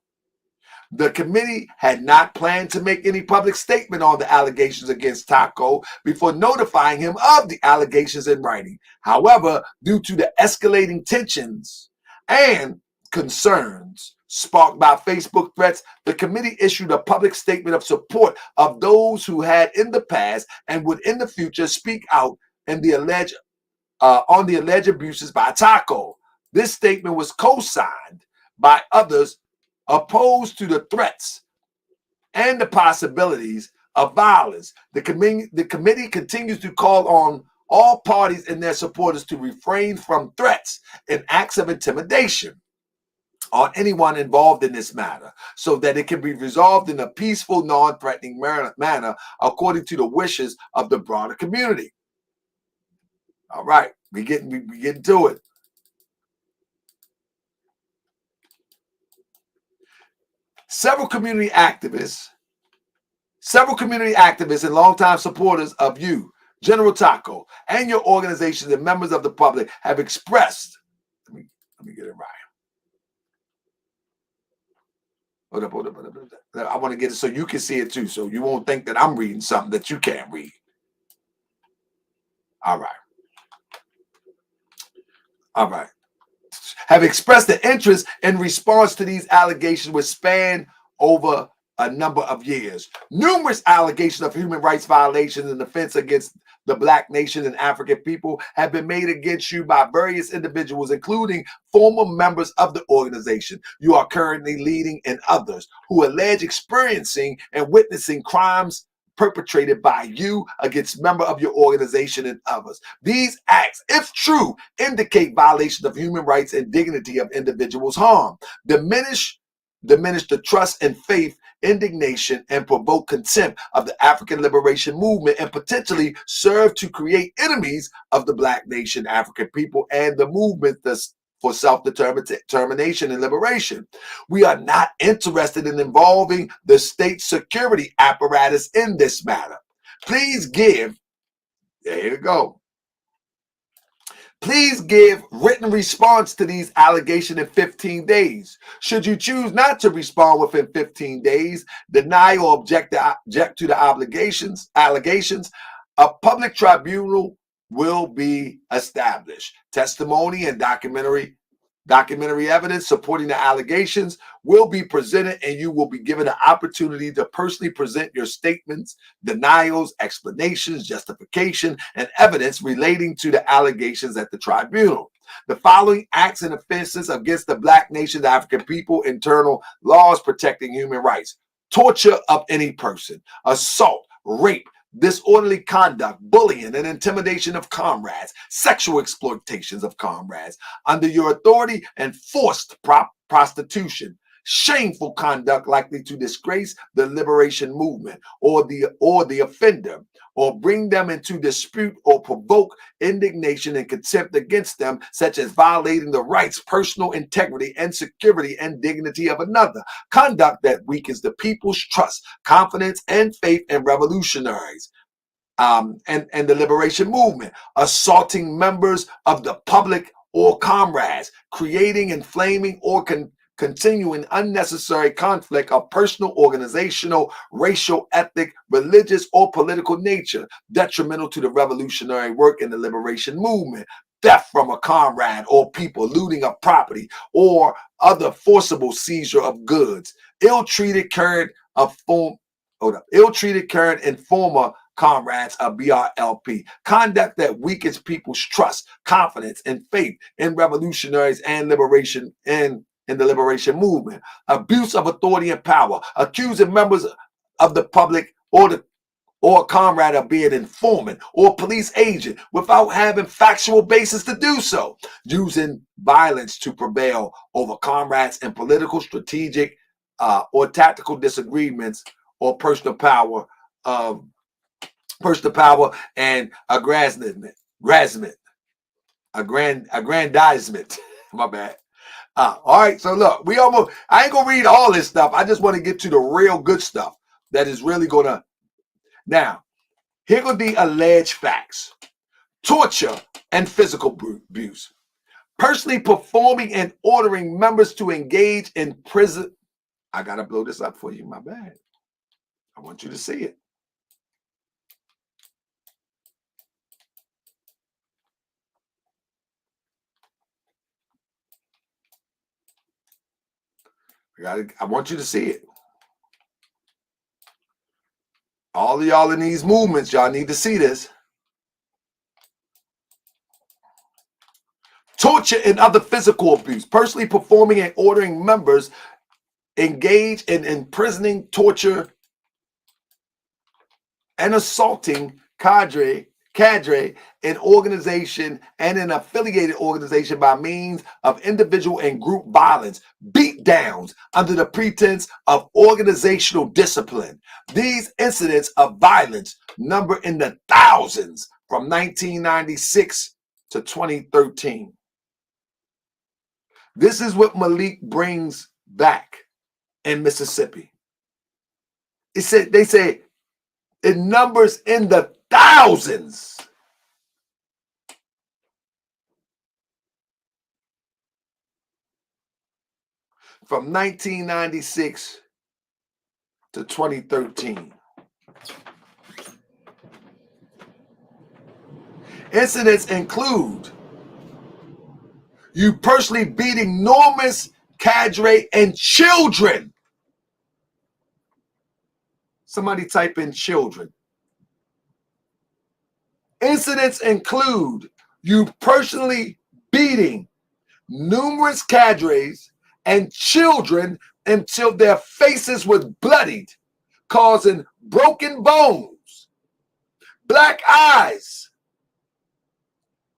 The committee had not planned to make any public statement on the allegations against Taco before notifying him of the allegations in writing. However, due to the escalating tensions and concerns sparked by Facebook threats, the committee issued a public statement of support of those who had in the past and would in the future speak out in the alleged on the alleged abuses by Taco. This statement was co-signed by others opposed to the threats and the possibilities of violence. The committee continues to call on all parties and their supporters to refrain from threats and acts of intimidation on anyone involved in this matter, so that it can be resolved in a peaceful, non-threatening manner according to the wishes of the broader community. All right, we getting to it. Several community activists and longtime supporters of you, General Taco, and your organizations and members of the public have expressed. Let me get it right. Hold up. I want to get it so you can see it too, so you won't think that I'm reading something that you can't read. All right. Have expressed the interest in response to these allegations, which span over a number of years. Numerous allegations of human rights violations and offense against the Black nation and African people have been made against you by various individuals, including former members of the organization you are currently leading and others who allege experiencing and witnessing crimes perpetrated by you against members of your organization and others. These acts, if true, indicate violations of human rights and dignity of individuals, harm, diminish the trust and faith, indignation, and provoke contempt of the African liberation movement, and potentially serve to create enemies of the Black nation, African people, and the movement for self-determination and liberation. We are not interested in involving the state security apparatus in this matter. Please give written response to these allegations in 15 days. Should you choose not to respond within 15 days, deny or object to the allegations, a public tribunal will be established. Testimony and documentary evidence supporting the allegations will be presented, and you will be given the opportunity to personally present your statements, denials, explanations, justification, and evidence relating to the allegations at the tribunal. The following acts and offenses against the Black nation, the African people, internal laws protecting human rights: torture of any person, assault, rape, disorderly conduct, bullying, and intimidation of comrades, sexual exploitations of comrades under your authority, and forced prostitution, shameful conduct likely to disgrace the liberation movement or the offender, or bring them into dispute or provoke indignation and contempt against them, such as violating the rights, personal integrity, and security and dignity of another, conduct that weakens the people's trust, confidence, and faith in revolutionaries and the liberation movement, assaulting members of the public or comrades, creating, inflaming, or continuing unnecessary conflict of personal, organizational, racial, ethnic, religious, or political nature, detrimental to the revolutionary work in the liberation movement, theft from a comrade or people, looting of property, or other forcible seizure of goods, ill-treated current and former comrades of BRLP, conduct that weakens people's trust, confidence, and faith in revolutionaries and liberation in the liberation movement, abuse of authority and power, accusing members of the public or a comrade of being an informant or police agent without having factual basis to do so, using violence to prevail over comrades in political, strategic, or tactical disagreements, or personal power and aggrandizement. My bad. All right, so look, I ain't gonna read all this stuff. I just want to get to the real good stuff that is really gonna. Now, here gonna be alleged facts: torture and physical abuse, personally performing and ordering members to engage in prison. I gotta blow this up for you, my bad. I want you to see it. I want you to see it. All of y'all in these movements, y'all need to see this. torture and other physical abuse, personally performing and ordering members engage in imprisoning, torture, and assaulting cadre an organization and an affiliated organization by means of individual and group violence, beat downs under the pretense of organizational discipline. These incidents of violence number in the thousands from 1996 to 2013. This is what Malik brings back in Mississippi. They say it numbers in the thousands. From 1996 to 2013. Incidents include you personally beating enormous cadre and children. Somebody type in children. Incidents include you personally beating numerous cadres and children until their faces were bloodied, causing broken bones, black eyes,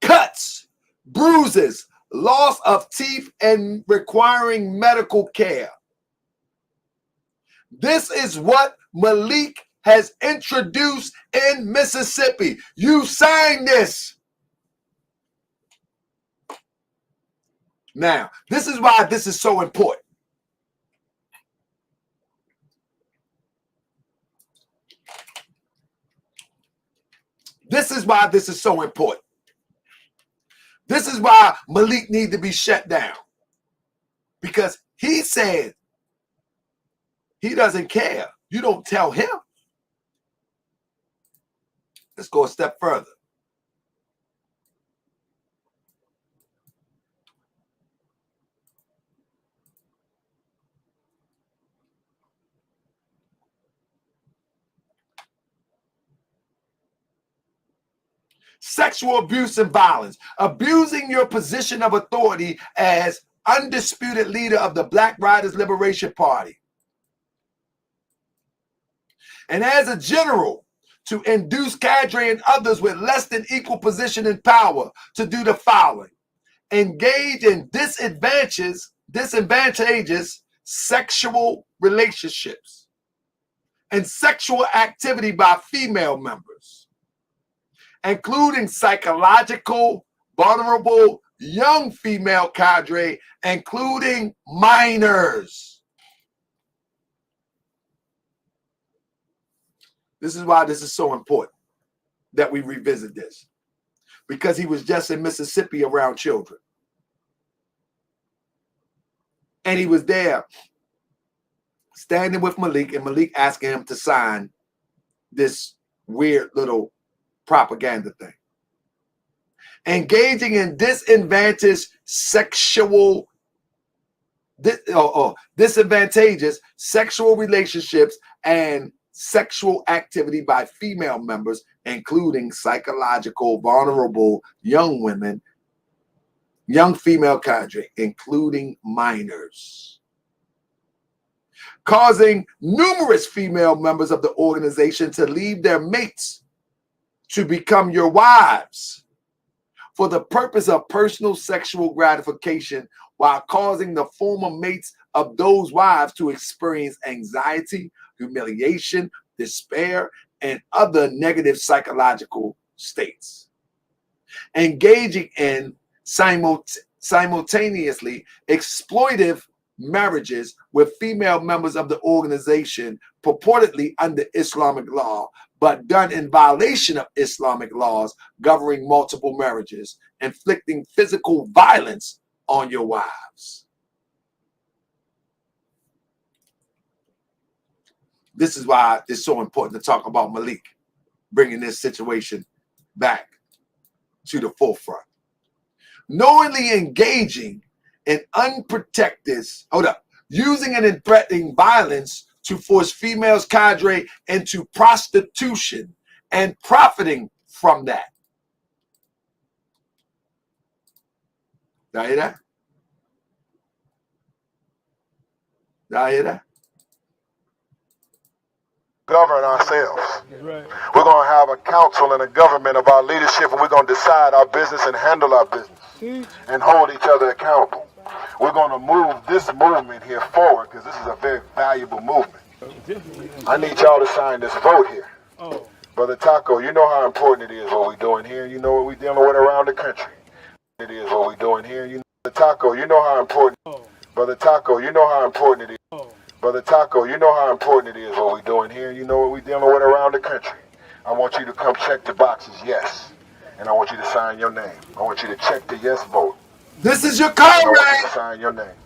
cuts, bruises, loss of teeth, and requiring medical care. This is what Malik has introduced in Mississippi. You signed this. Now, this is why this is so important. This is why this is so important. This is why Malik needs to be shut down. Because he said he doesn't care. You don't tell him. Let's go a step further. Sexual abuse and violence. Abusing your position of authority as undisputed leader of the Black Riders Liberation Party. And as a general, to induce cadre and others with less than equal position and power to do the following. Engage in disadvantageous sexual relationships and sexual activity by female members, including psychological, vulnerable, young female cadre, including minors. This is why this is so important that we revisit this. Because he was just in Mississippi around children. And he was there standing with Malik, and Malik asking him to sign this weird little propaganda thing. Engaging in disadvantageous sexual relationships and sexual activity by female members, including psychological, vulnerable young women, young female cadre, including minors. Causing numerous female members of the organization to leave their mates to become your wives for the purpose of personal sexual gratification, while causing the former mates of those wives to experience anxiety, humiliation, despair, and other negative psychological states. Engaging in simultaneously exploitive marriages with female members of the organization, purportedly under Islamic law, but done in violation of Islamic laws governing multiple marriages, inflicting physical violence on your wives. This is why it's so important to talk about Malik, bringing this situation back to the forefront. Knowingly engaging in unprotected, using and threatening violence to force females cadre into prostitution and profiting from that. Y'all hear that? Y'all hear that? Govern ourselves. Right. We're going to have a council and a government of our leadership, and we're going to decide our business and handle our business and hold each other accountable. We're going to move this movement here forward because this is a very valuable movement. I need y'all to sign this vote here. Oh. Brother Taco, you know how important it is what we're doing here. You know what we're dealing with around the country. It is what we're doing here. You know, Taco, you know how important. Oh. Brother Taco, you know how important it is. Oh. Brother Taco, you know how important it is what we're doing here. You know what we're dealing with around the country. I want you to come check the boxes, yes. And I want you to sign your name. I want you to check the yes vote. This is your And I want comrade. you to sign your name.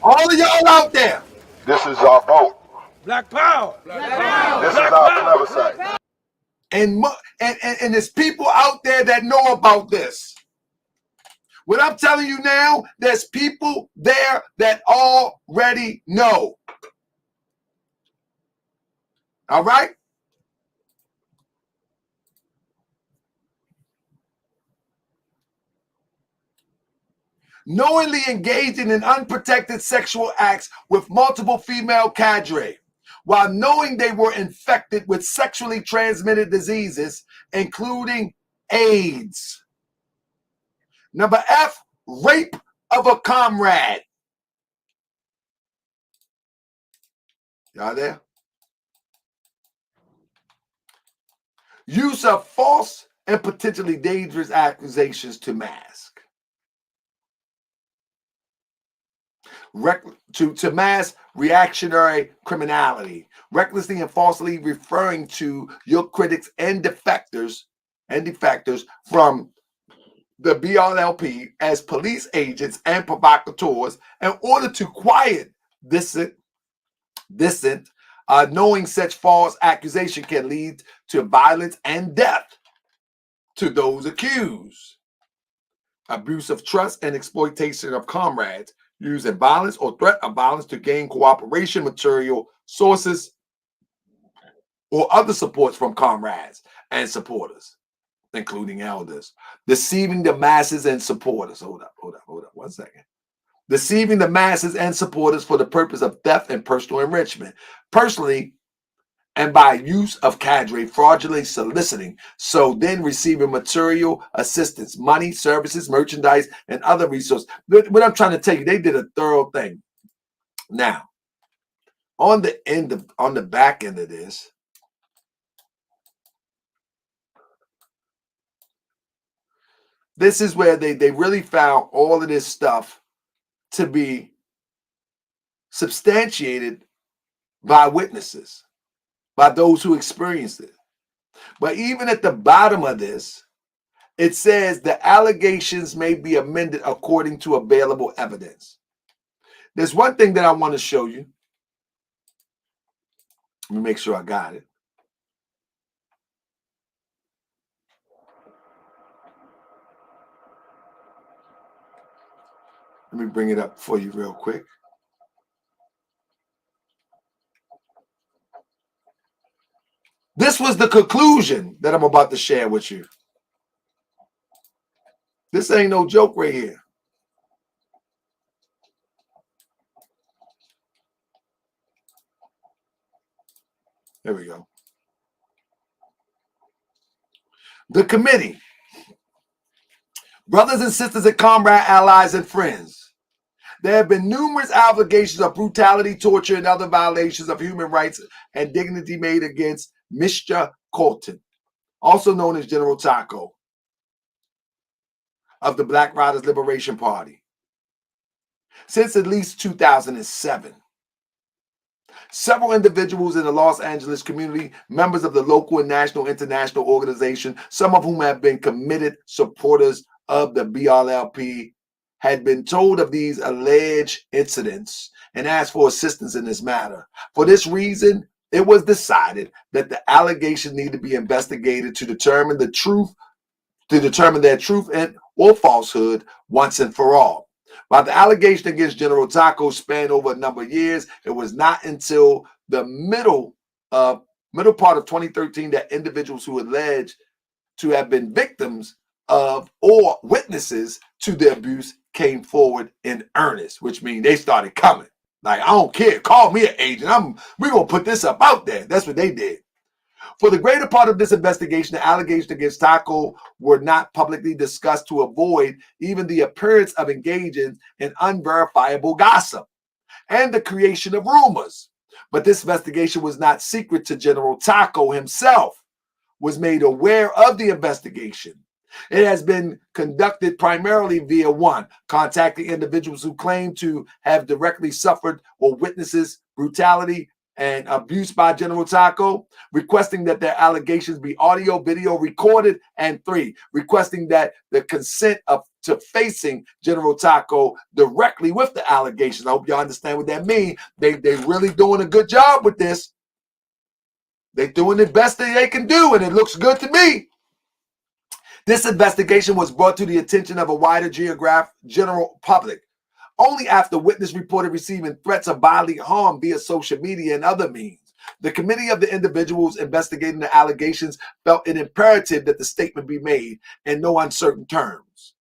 All of y'all out there. This is our vote. Black power. Black power. This is our plebiscite. And there's people out there that know about this. What I'm telling you now, there's people there that already know. All right? Knowingly engaging in unprotected sexual acts with multiple female cadre, while knowing they were infected with sexually transmitted diseases, including AIDS. Number F, rape of a comrade. Y'all there? Use of false and potentially dangerous accusations to mask. To mask reactionary criminality, recklessly and falsely referring to your critics and defectors from the BRLP as police agents and provocateurs in order to quiet dissent, knowing such false accusation can lead to violence and death to those accused. Abuse of trust and exploitation of comrades, using violence or threat of violence to gain cooperation, material sources, or other supports from comrades and supporters, including elders. Deceiving the masses and supporters. Hold up 1 second. Deceiving the masses and supporters for the purpose of theft and personal enrichment. Personally, and by use of cadre, fraudulently soliciting, so then receiving material assistance, money, services, merchandise, and other resources. What I'm trying to tell you, they did a thorough thing. Now, on the back end of this, this is where they really found all of this stuff to be substantiated by witnesses, by those who experienced it. But even at the bottom of this, it says the allegations may be amended according to available evidence. There's one thing that I want to show you. Let me make sure I got it. Let me bring it up for you real quick. This was the conclusion that I'm about to share with you. This ain't no joke right here. There we go. The committee. Brothers and sisters and comrade allies and friends. There have been numerous allegations of brutality, torture, and other violations of human rights and dignity made against Mr. Colton, also known as General Taco, of the Black Riders Liberation Party, since at least 2007. Several individuals in the Los Angeles community, members of the local and national international organization, some of whom have been committed supporters of the BRLP, had been told of these alleged incidents and asked for assistance in this matter. For this reason, it was decided that the allegations need to be investigated to determine the truth, their truth and or falsehood once and for all. While the allegation against General Taco spanned over a number of years, it was not until the middle part of 2013 that individuals who alleged to have been victims of or witnesses to the abuse came forward in earnest, which means they started coming. Like, I don't care. Call me an agent. We're going to put this up out there. That's what they did. For the greater part of this investigation, the allegations against Taco were not publicly discussed to avoid even the appearance of engaging in unverifiable gossip and the creation of rumors. But this investigation was not secret to General Taco himself, was made aware of the investigation. It has been conducted primarily via one, contacting individuals who claim to have directly suffered or witnesses brutality and abuse by General Taco, requesting that their allegations be audio, video recorded, and 3, requesting that the consent to facing General Taco directly with the allegations. I hope y'all understand what that means. They really doing a good job with this. They're doing the best that they can do, and it looks good to me. This investigation was brought to the attention of a wider general public only after witness reported receiving threats of bodily harm via social media and other means. The committee of the individuals investigating the allegations felt it imperative that the statement be made in no uncertain terms,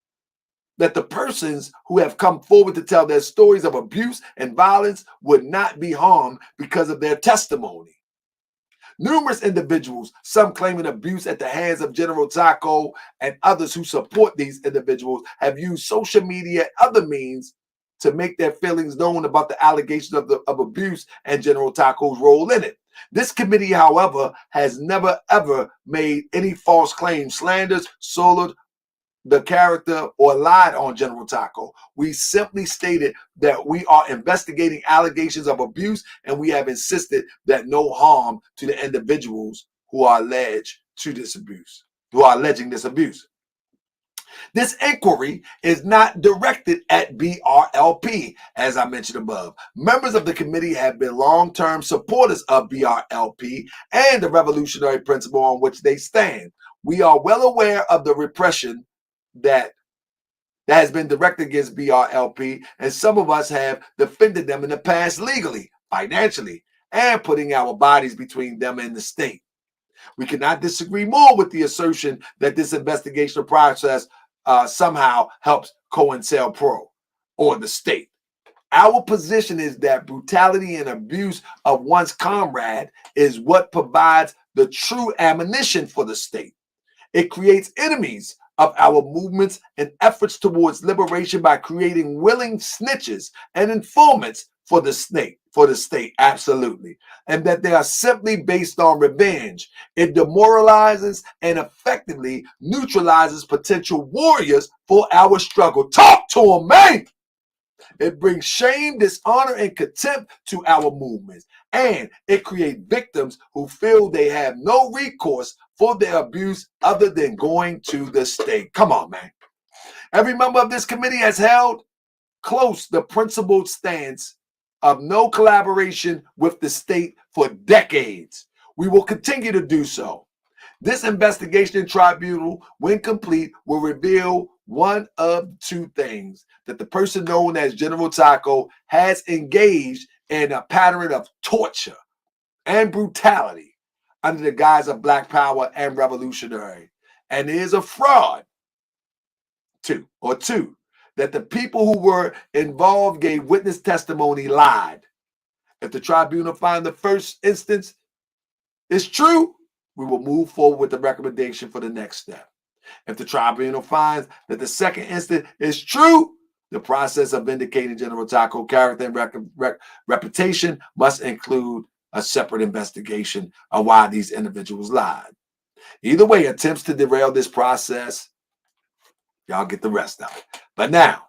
that the persons who have come forward to tell their stories of abuse and violence would not be harmed because of their testimony. Numerous individuals, some claiming abuse at the hands of General Taco and others who support these individuals, have used social media and other means to make their feelings known about the allegations of abuse and General Taco's role in it. This committee, however, has never ever made any false claims, slanders, soiled the character, or lied on General Taco. We simply stated that we are investigating allegations of abuse, and we have insisted that no harm to the individuals who are alleging this abuse. This inquiry is not directed at BRLP, as I mentioned above. Members of the committee have been long-term supporters of BRLP and the revolutionary principle on which they stand. We are well aware of the repression that has been directed against BRLP, and some of us have defended them in the past legally, financially, and putting our bodies between them and the state. We cannot disagree more with the assertion that this investigational process somehow helps COINTELPRO or the state. Our position is that brutality and abuse of one's comrade is what provides the true ammunition for the state. It creates enemies of our movements and efforts towards liberation by creating willing snitches and informants for the state, absolutely. And that they are simply based on revenge. It demoralizes and effectively neutralizes potential warriors for our struggle. Talk to them, man! It brings shame, dishonor, and contempt to our movements. And it creates victims who feel they have no recourse for their abuse other than going to the state. Come on, man. Every member of this committee has held close the principled stance of no collaboration with the state for decades. We will continue to do so. This investigation and tribunal, when complete, will reveal one of two things: that the person known as General Taco has engaged in a pattern of torture and brutality under the guise of Black Power and revolutionary, and is a fraud. Two, that the people who were involved gave witness testimony, lied. If the tribunal finds the first instance is true, we will move forward with the recommendation for the next step. If the tribunal finds that the second instance is true, the process of vindicating General Taco's character and reputation must include a separate investigation of why these individuals lied. Either way, attempts to derail this process, y'all get the rest of it. But now,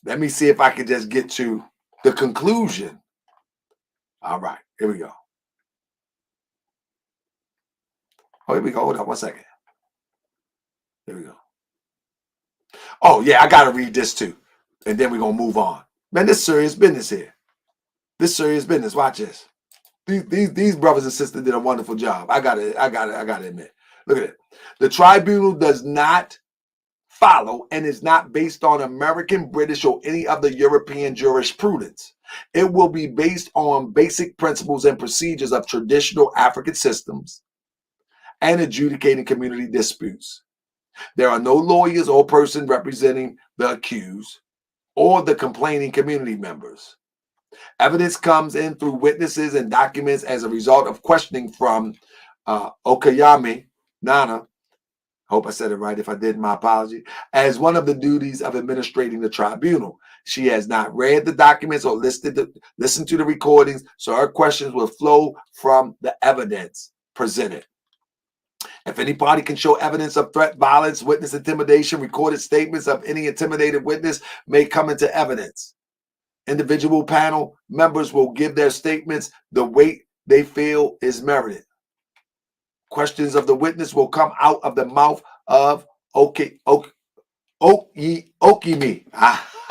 let me see if I can just get to the conclusion. All right, here we go. Oh, here we go. Hold on one second. Here we go. Oh, yeah, I got to read this too. And then we're going to move on. Man, this serious business here. This serious business. Watch this. These brothers and sisters did a wonderful job. I gotta admit. Look at it. The tribunal does not follow and is not based on American, British, or any other European jurisprudence. It will be based on basic principles and procedures of traditional African systems and adjudicating community disputes. There are no lawyers or person representing the accused or the complaining community members. Evidence comes in through witnesses and documents as a result of questioning from Okayame Nana. Hope I said it right. If I did, my apology. As one of the duties of administrating the tribunal. She has not read the documents or listened to the recordings, so her questions will flow from the evidence presented. If any party can show evidence of threat, violence, witness intimidation, recorded statements of any intimidated witness may come into evidence. Individual panel members will give their statements the weight they feel is merited. Questions of the witness will come out of the mouth of Okimi.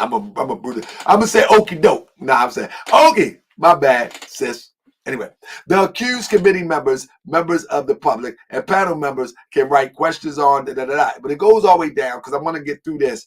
I'm a brutal. I'm gonna say okie doke. Nah, I'm saying okay. My bad, sis. Anyway, the accused committee members of the public, and panel members can write questions on but it goes all the way down because I want to get through this.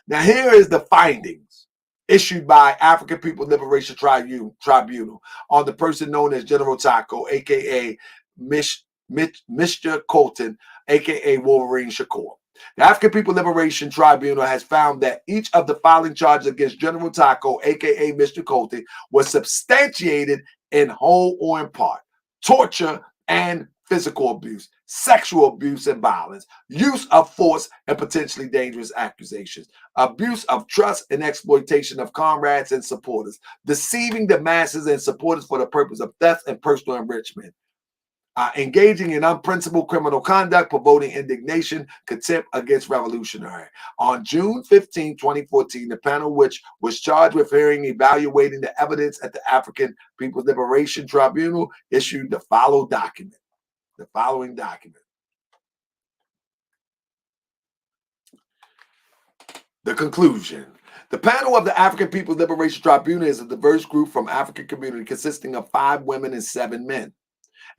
Now, here is the findings issued by African People Liberation Tribunal on the person known as General Taco, aka Mr. Colton, aka Wolverine Shakur. The African People Liberation Tribunal has found that each of the following charges against General Taco, aka Mr. Colton, was substantiated in whole or in part: torture and physical abuse, sexual abuse and violence, use of force and potentially dangerous accusations, abuse of trust and exploitation of comrades and supporters, deceiving the masses and supporters for the purpose of theft and personal enrichment, engaging in unprincipled criminal conduct, promoting indignation, contempt against revolutionary. On June 15, 2014, the panel, which was charged with hearing evaluating the evidence at the African People's Liberation Tribunal, issued the following document. The conclusion. The panel of the African People's Liberation Tribunal is a diverse group from African community consisting of 5 women and 7 men.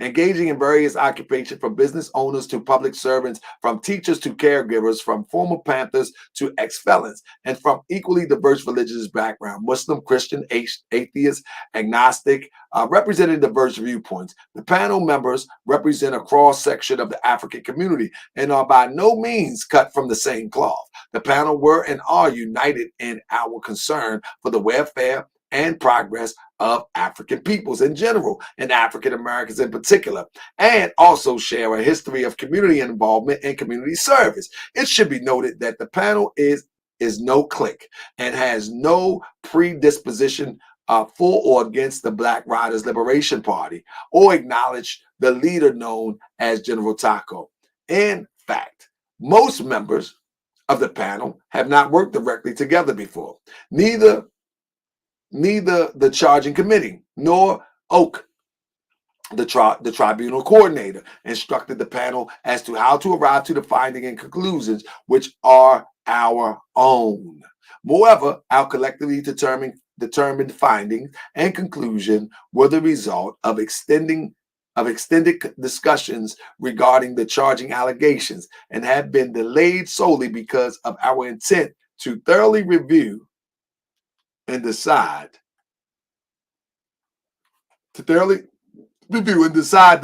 Engaging in various occupations, from business owners to public servants, from teachers to caregivers, from former Panthers to ex-felons, and from equally diverse religious background: Muslim, Christian, atheist, agnostic, representing diverse viewpoints. The panel members represent a cross-section of the African community and are by no means cut from the same cloth. The panel were and are united in our concern for the welfare and progress of African peoples in general, and African Americans in particular, and also share a history of community involvement and community service. It should be noted that the panel is no clique and has no predisposition for or against the Black Riders Liberation Party or acknowledge the leader known as General Taco. In fact, most members of the panel have not worked directly together before. Neither the charging committee nor Oak, the tribunal coordinator, instructed the panel as to how to arrive to the finding and conclusions, which are our own. Moreover, our collectively determined findings and conclusion were the result of extended discussions regarding the charging allegations and have been delayed solely because of our intent to thoroughly review and decide the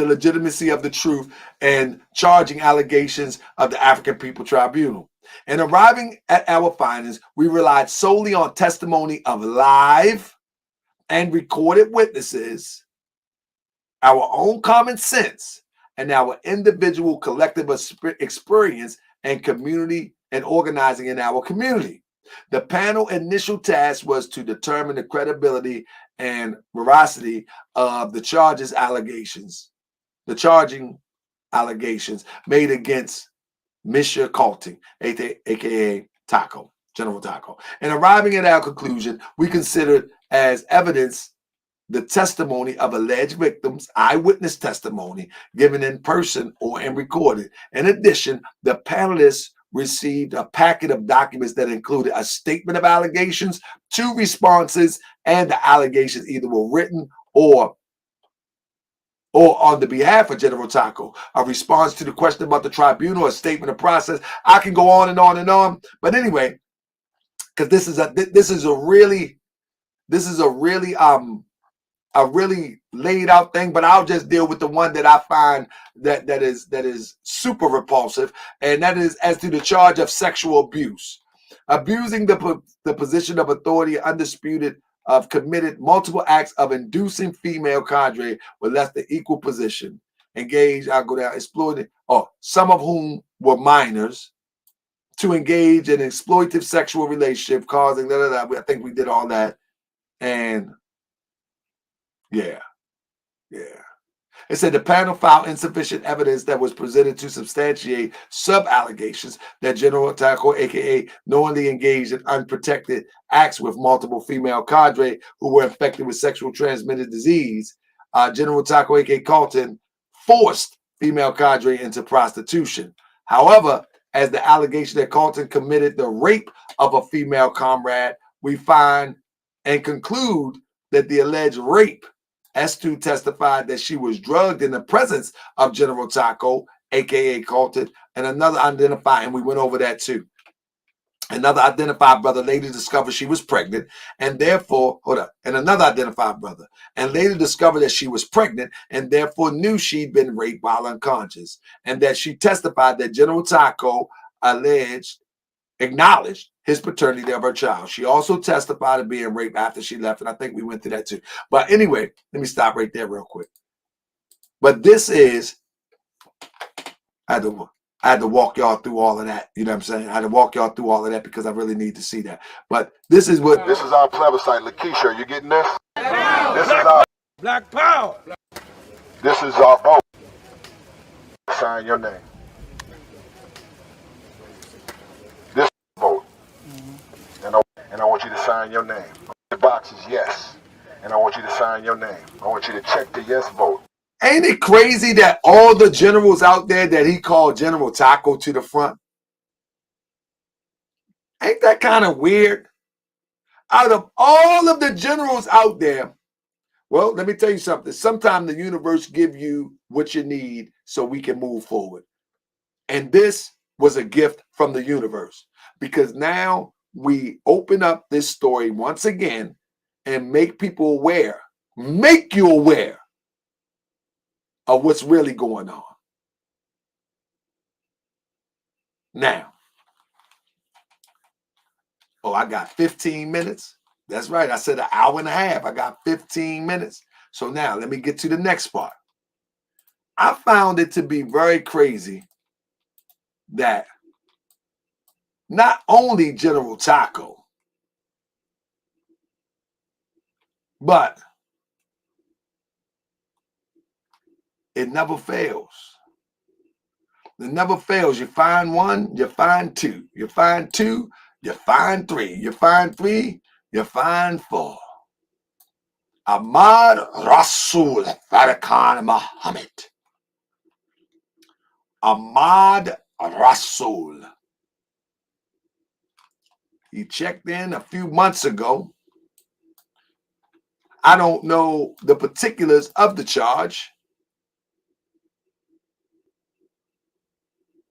legitimacy of the truth and charging allegations of the African People Tribunal. In arriving at our findings, we relied solely on testimony of live and recorded witnesses, our own common sense, and our individual collective experience and community and organizing in our community. The panel's initial task was to determine the credibility and veracity of the charging allegations made against Mr. Colton, aka Taco, General Taco. And arriving at our conclusion, we considered as evidence the testimony of alleged victims, eyewitness testimony given in person or in recorded. In addition, the panelists received a packet of documents that included a statement of allegations, 2 responses, and the allegations either were written or on the behalf of General Taco, a response to the question about the tribunal, a statement of process. I can go on and on and on, but anyway, because this is a really a really laid out thing, but I'll just deal with the one that I find that is super repulsive, and that is as to the charge of sexual abuse. Abusing the position of authority, undisputed, of committed multiple acts of inducing female cadre with less than equal position. Engaged, I'll go down, exploited, some of whom were minors, to engage in exploitative sexual relationship, causing I think we did all that. And yeah. It said the panel found insufficient evidence that was presented to substantiate sub-allegations that General Taco, aka knowingly engaged in unprotected acts with multiple female cadre who were infected with sexual transmitted disease. General Taco, aka Carlton, forced female cadre into prostitution. However, as the allegation that Carlton committed the rape of a female comrade, we find and conclude that the alleged rape, S2 testified that she was drugged in the presence of General Taco, aka Carlton, and another identified, and we went over that too. Another identified brother later discovered she was pregnant, and therefore, and another identified brother, and later discovered that she was pregnant, and therefore knew she'd been raped while unconscious, and that she testified that General Taco acknowledged his paternity of her child. She also testified of being raped after she left, and I think we went through that too. But anyway, let me stop right there real quick. But this is, I had to walk y'all through all of that. You know what I'm saying? I had to walk y'all through all of that because I really need to see that. But this is what... This is our plebiscite. Lakeisha, are you getting this? This is our... Black power. This is our vote. Sign your name. This vote. And I want you to sign your name. The box is yes. And I want you to sign your name. I want you to check the yes vote. Ain't it crazy that all the generals out there that he called General Taco to the front? Ain't that kind of weird? Out of all of the generals out there, well, let me tell you something. Sometimes the universe give you what you need so we can move forward. And this was a gift from the universe, because now we open up this story once again and make people aware, make you aware of what's really going on. Now, I got 15 minutes. That's right. I said an hour and a half. I got 15 minutes. So now let me get to the next part. I found it to be very crazy that not only General Taco, but it never fails. It never fails. You find one, you find two. You find two, you find three. You find three, you find four. Ahmad Rasul Farrakhan Muhammad. Ahmad Rasul. He checked in a few months ago. I don't know the particulars of the charge,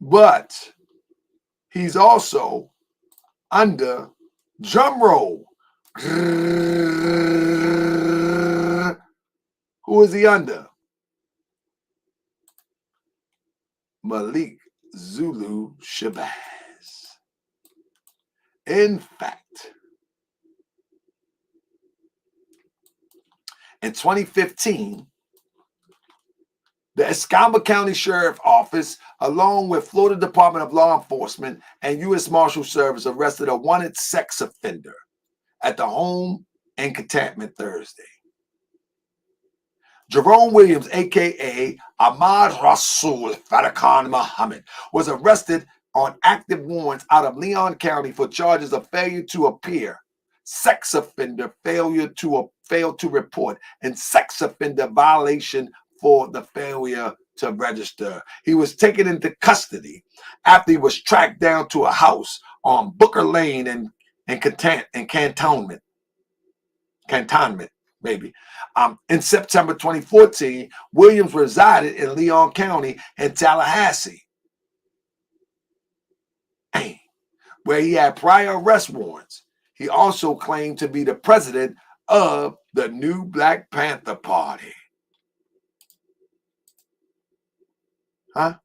but he's also under, drum roll, who is he under? Malik Zulu Shabazz. In fact, in 2015, the Escambia County Sheriff Office, along with Florida Department of Law Enforcement and U.S. Marshal Service, arrested a wanted sex offender at the home in Cantonment Thursday. Jerome Williams, a.k.a. Ahmad Rasul Farrakhan Muhammad, was arrested on active warrants out of Leon County for charges of failure to appear, sex offender fail to report, and sex offender violation for the failure to register. He was taken into custody after he was tracked down to a house on Booker Lane in Cantonment, maybe. In September 2014, Williams resided in Leon County and Tallahassee, where he had prior arrest warrants. He also claimed to be the president of the new Black Panther Party. Huh?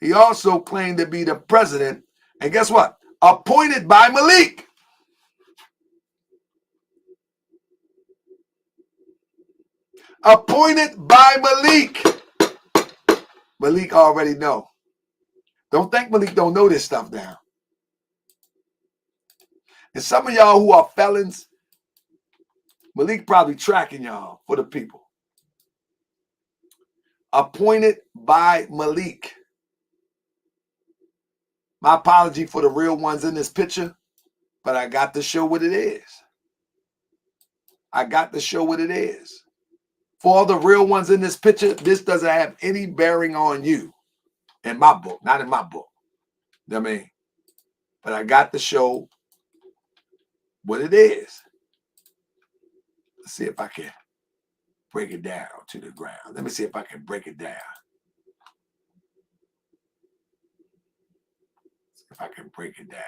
He also claimed to be the president, and guess what? Appointed by Malik. Appointed by Malik. Malik already know. Don't think Malik don't know this stuff now. And some of y'all who are felons, Malik probably tracking y'all for the people. Appointed by Malik. My apology for the real ones in this picture, but I got to show what it is. I got to show what it is. For all the real ones in this picture, this doesn't have any bearing on you. In my book, not in my book. You know what I mean? But I got to show what it is. Let's see if I can break it down to the ground. Let me see if I can break it down. If I can break it down.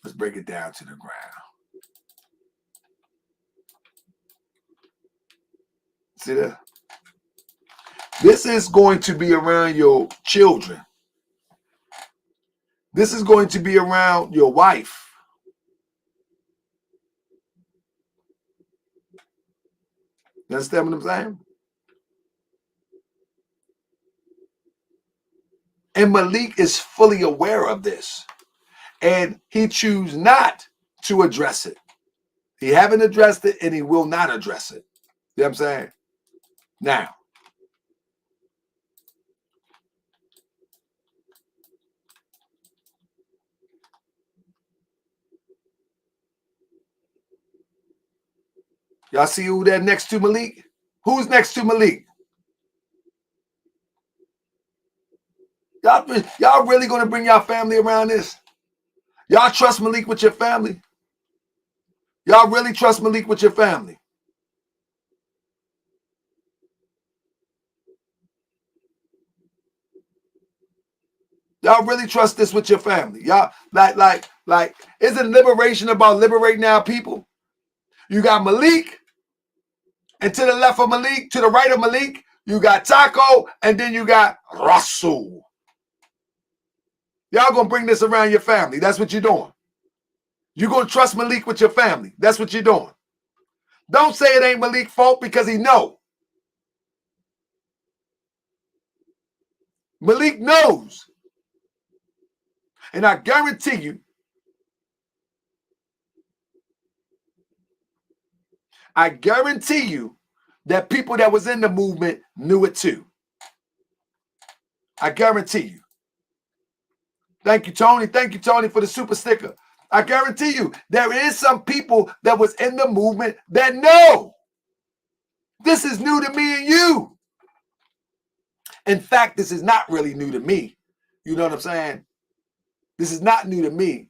Let's break it down to the ground. See that? This is going to be around your children. This is going to be around your wife. You understand what I'm saying? And Malik is fully aware of this. And he chooses not to address it. He haven't addressed it and he will not address it. You know what I'm saying? Now, y'all see who that next to Malik? Who's next to Malik? Y'all really going to bring y'all family around this? Y'all trust Malik with your family? Y'all really trust Malik with your family? Y'all really trust this with your family? Y'all like isn't liberation about liberating our people? You got Malik, and to the left of Malik, to the right of Malik, you got Taco, and then you got Rasul. Y'all gonna bring this around your family. That's what you're doing. You're gonna trust Malik with your family. That's what you're doing. Don't say it ain't Malik's fault because he know. Malik knows. And I guarantee you, that people that was in the movement knew it too. I guarantee you. Thank you, Tony. Thank you, Tony, for the super sticker. I guarantee you, there is some people that was in the movement that know. This is new to me and you. In fact, this is not really new to me. You know what I'm saying? This is not new to me.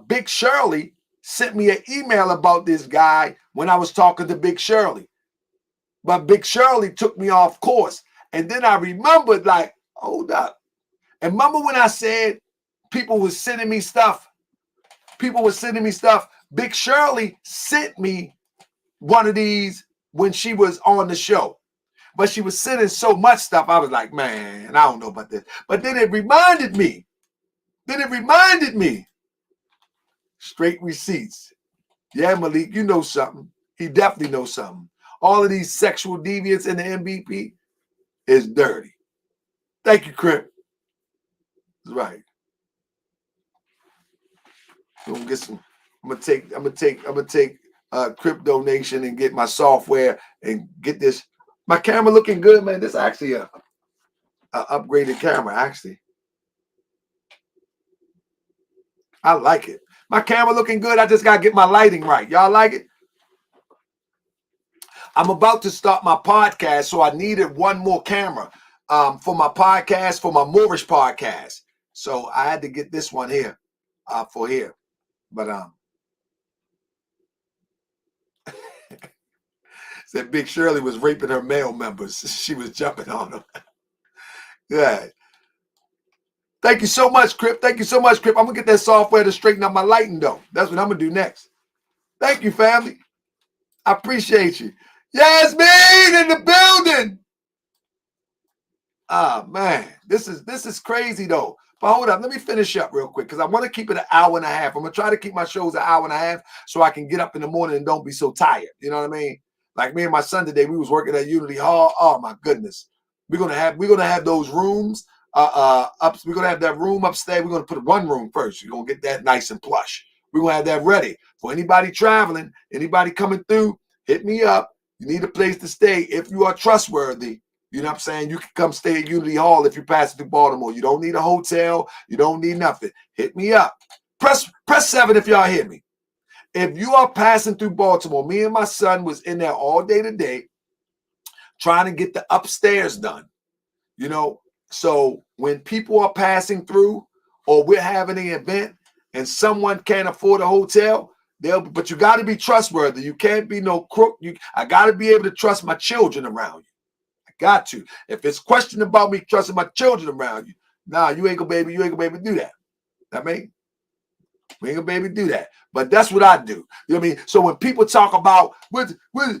Big Shirley sent me an email about this guy when I was talking to Big Shirley. But Big Shirley took me off course. And then I remembered, like, hold up. And remember when I said people were sending me stuff? People were sending me stuff. Big Shirley sent me one of these when she was on the show. But she was sending so much stuff, I was like, man, I don't know about this. But then it reminded me. Straight receipts. Yeah, Malik, you know something. He definitely knows something. All of these sexual deviants in the MVP is dirty. Thank you, Crip. That's right. I'm gonna get some. I'm gonna take Crip donation and get my software and get this. My camera looking good, man. This is actually a upgraded camera, actually. I like it. My camera looking good. I just gotta get my lighting right. Y'all like it? I'm about to start my podcast, so I needed one more camera for my podcast, for my Moorish podcast. So I had to get this one here for here. But said Big Shirley was raping her male members. She was jumping on them. Yeah. Thank you so much, Crip. Thank you so much, Crip. I'm going to get that software to straighten up my lighting, though. That's what I'm going to do next. Thank you, family. I appreciate you. Yasmin in the building. Ah, man. This is crazy, though. But hold up. Let me finish up real quick because I want to keep it an hour and a half. I'm going to try to keep my shows an hour and a half so I can get up in the morning and don't be so tired. You know what I mean? Like me and my son today, we was working at Unity Hall. Oh, my goodness. We're gonna have those rooms we're gonna have that room upstairs. We're gonna put one room first. You're gonna get that nice and plush. We're gonna have that ready for anybody traveling, anybody coming through. Hit me up. You need a place to stay. If you are trustworthy, you know what I'm saying, you can come stay at Unity Hall if you're passing through Baltimore. You don't need a hotel, you don't need nothing. Hit me up. Press 7 if y'all hear me. If you are passing through Baltimore, me and my son was in there all day today trying to get the upstairs done. You know, so when people are passing through or we're having an event and someone can't afford a hotel, but you got to be trustworthy. You can't be no crook. I got to be able to trust my children around you. I got to. If it's question about me trusting my children around you, nah, you ain't gonna baby do that. I mean, we ain't gonna baby do that. But that's what I do. You know what I mean? So when people talk about what the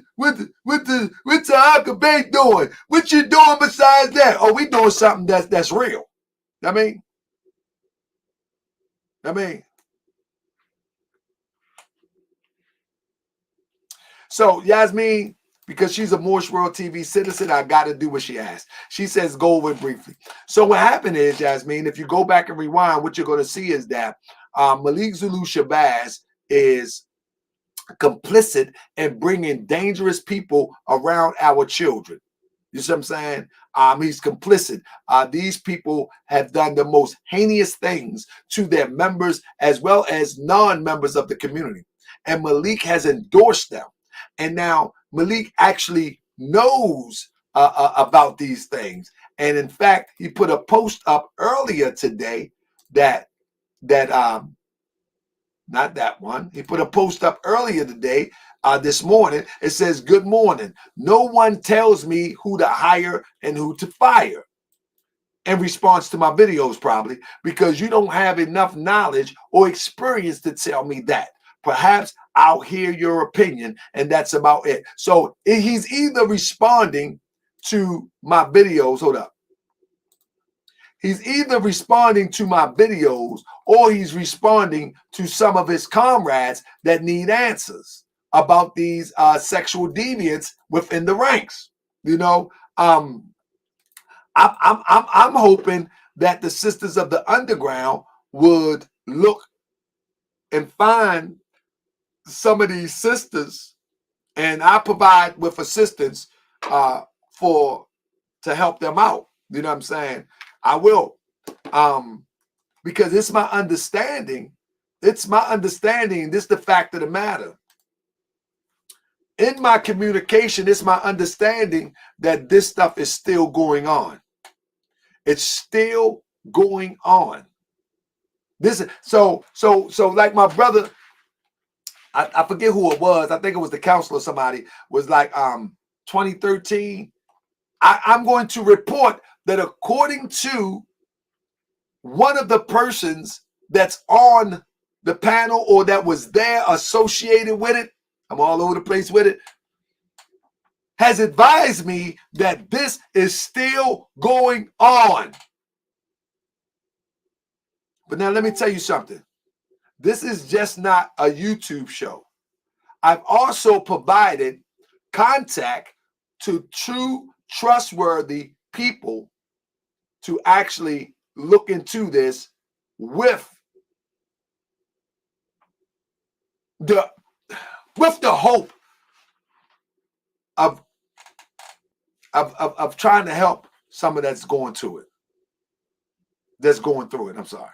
Akabay doing? What you doing besides that? Oh, we doing something that's real. I mean. So Yasmin, because she's a Moorish World TV citizen, I got to do what she asked. She says, go over it briefly. So what happened is, Yasmin, if you go back and rewind, what you're going to see is that Malik Zulu Shabazz is complicit in bringing dangerous people around our children. You see what I'm saying? He's complicit. These people have done the most heinous things to their members as well as non-members of the community. And Malik has endorsed them. And now Malik actually knows about these things. And in fact, he put a post up earlier today not that one. He put a post up earlier today, this morning. It says, good morning. No one tells me who to hire and who to fire. In response to my videos, probably, because you don't have enough knowledge or experience to tell me that. Perhaps I'll hear your opinion, and that's about it. So he's either responding to my videos. Hold up. He's either responding to my videos or he's responding to some of his comrades that need answers about these sexual deviants within the ranks. You know, I'm hoping that the sisters of the underground would look and find some of these sisters, and I provide with assistance to help them out. You know what I'm saying? I will, because it's my understanding. It's my understanding. This is the fact of the matter. In my communication, it's my understanding that this stuff is still going on. It's still going on. This is so like my brother, I forget who it was. I think it was the counselor or somebody was like 2013. I'm going to report that according to one of the persons that's on the panel or that was there associated with it, I'm all over the place with it, has advised me that this is still going on. But now let me tell you something. This is just not a YouTube show. I've also provided contact to true, trustworthy people to actually look into this with the hope of trying to help someone that's going through it. I'm sorry.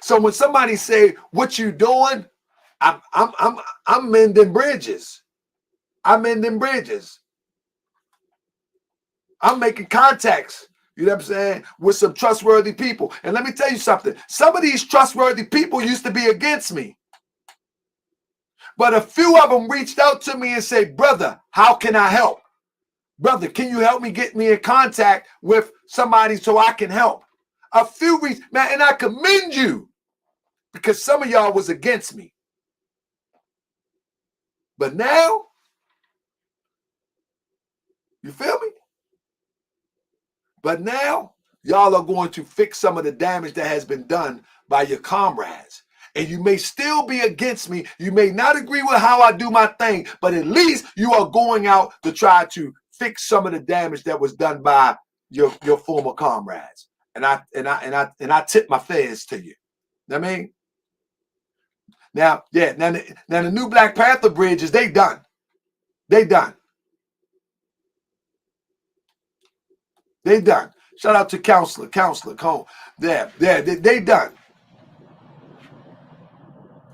So when somebody say, "What you doing?" I'm mending bridges. I'm mending bridges. I'm making contacts, you know what I'm saying, with some trustworthy people. And let me tell you something. Some of these trustworthy people used to be against me. But a few of them reached out to me and said, "Brother, how can I help?" Brother, can you help me get me in contact with somebody so I can help? A few reasons, man, and I commend you because some of y'all was against me. But now, you feel me? But now, y'all are going to fix some of the damage that has been done by your comrades. And you may still be against me. You may not agree with how I do my thing, but at least you are going out to try to fix some of the damage that was done by your former comrades. And I tip my fairs to you. Know what I mean? Now, yeah, now the new Black Panther bridges, they done. They done. They done. Shout out to Counselor, Cone. They done.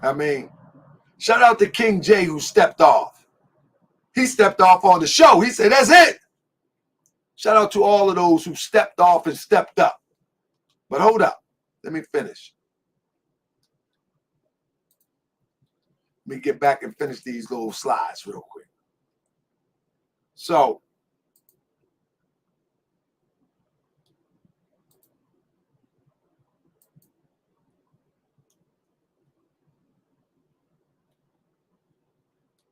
I mean, shout out to King J who stepped off. He stepped off on the show. He said, that's it. Shout out to all of those who stepped off and stepped up. But hold up. Let me finish. Let me get back and finish these little slides real quick. So,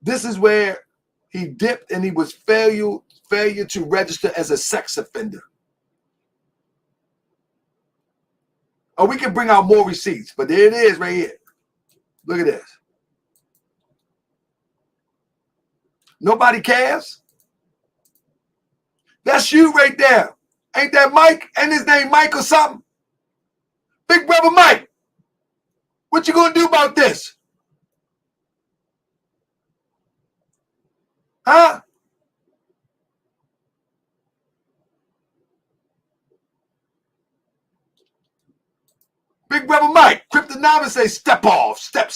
this is where he dipped and he was failure to register as a sex offender. Oh, we can bring out more receipts, but there it is right here. Look at this. Nobody cares? That's you right there. Ain't that Mike? Ain't his name Mike or something? Big brother Mike. What you gonna do about this? Huh? Big brother Mike, Kryptonomics say step off, step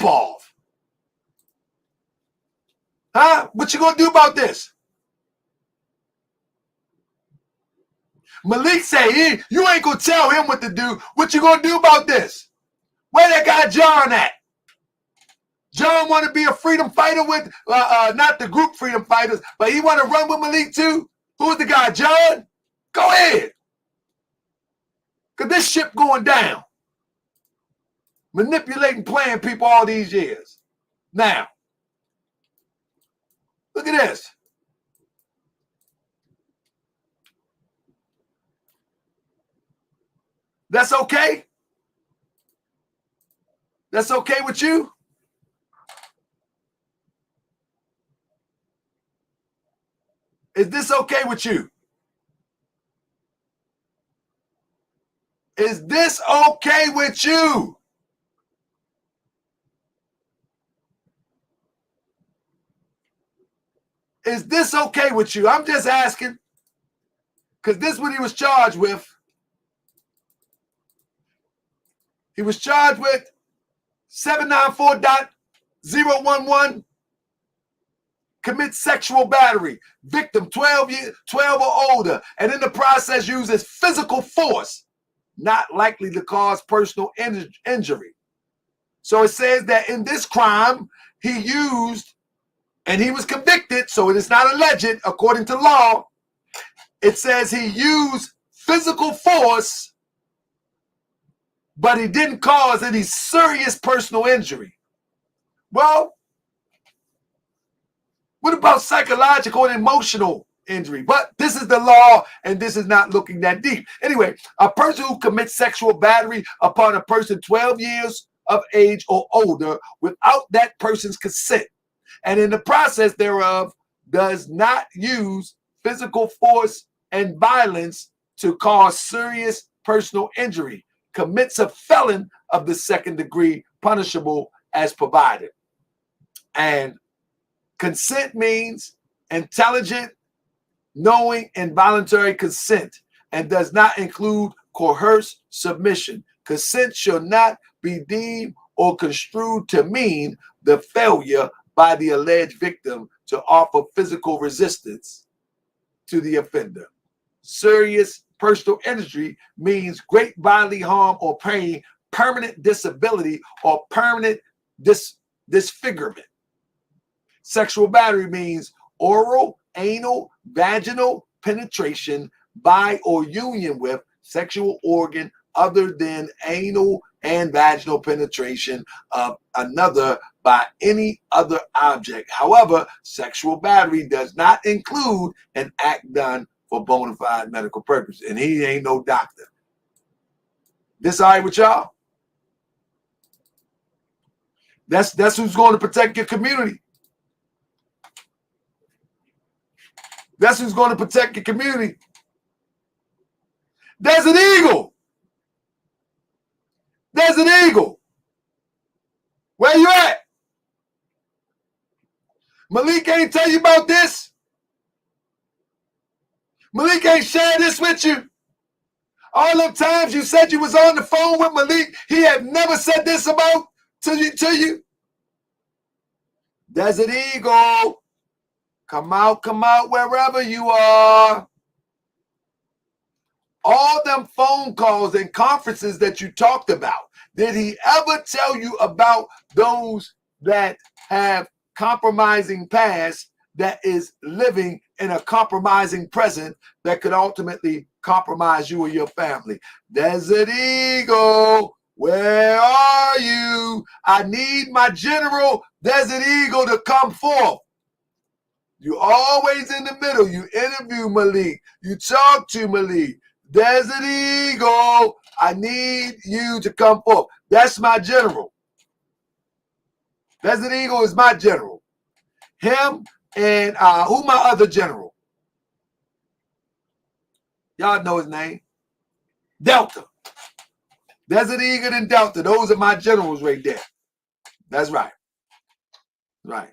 off. Huh? What you gonna do about this? Malik say, you ain't gonna tell him what to do. What you gonna do about this? Where that guy John at? John want to be a freedom fighter with, not the group freedom fighters, but he want to run with Malik too? Who's the guy, John? Go ahead. Because this ship going down. Manipulating, playing people all these years. Now, look at this. That's okay? That's okay with you? Is this okay with you? Is this okay with you? Is this okay with you? I'm just asking. Because this is what he was charged with. He was charged with 794.011, commit sexual battery, victim 12 or older, and in the process uses physical force, not likely to cause personal injury. So it says that in this crime, he used, and he was convicted, so it is not alleged according to law. It says he used physical force, but he didn't cause any serious personal injury. Well, what about psychological and emotional injury? But this is the law, and this is not looking that deep. Anyway, a person who commits sexual battery upon a person 12 years of age or older without that person's consent, and in the process thereof does not use physical force and violence to cause serious personal injury, commits a felon of the second degree, punishable as provided. And consent means intelligent, knowing, and voluntary consent, and does not include coerced submission. Consent shall not be deemed or construed to mean the failure by the alleged victim to offer physical resistance to the offender. Serious personal injury means great bodily harm or pain, permanent disability, or permanent disfigurement. Sexual battery means oral anal, vaginal penetration by or union with sexual organ other than anal and vaginal penetration of another by any other object. However, sexual battery does not include an act done for bona fide medical purpose. And he ain't no doctor. This all right with y'all? That's who's going to protect your community. That's who's going to protect your community. Desert Eagle. Desert Eagle. Where you at? Malik ain't tell you about this. Malik ain't share this with you. All them times you said you was on the phone with Malik, he had never said this about to you. Desert Eagle. Come out wherever you are. All them phone calls and conferences that you talked about, did he ever tell you about those that have compromising past that is living in a compromising present that could ultimately compromise you or your family? Desert Eagle, where are you? I need my general Desert Eagle to come forth. You always in the middle. You interview Malik. You talk to Malik. Desert Eagle, I need you to come forth. That's my general. Desert Eagle is my general. Him and who my other general? Y'all know his name. Delta. Desert Eagle and Delta. Those are my generals right there. That's right. Right.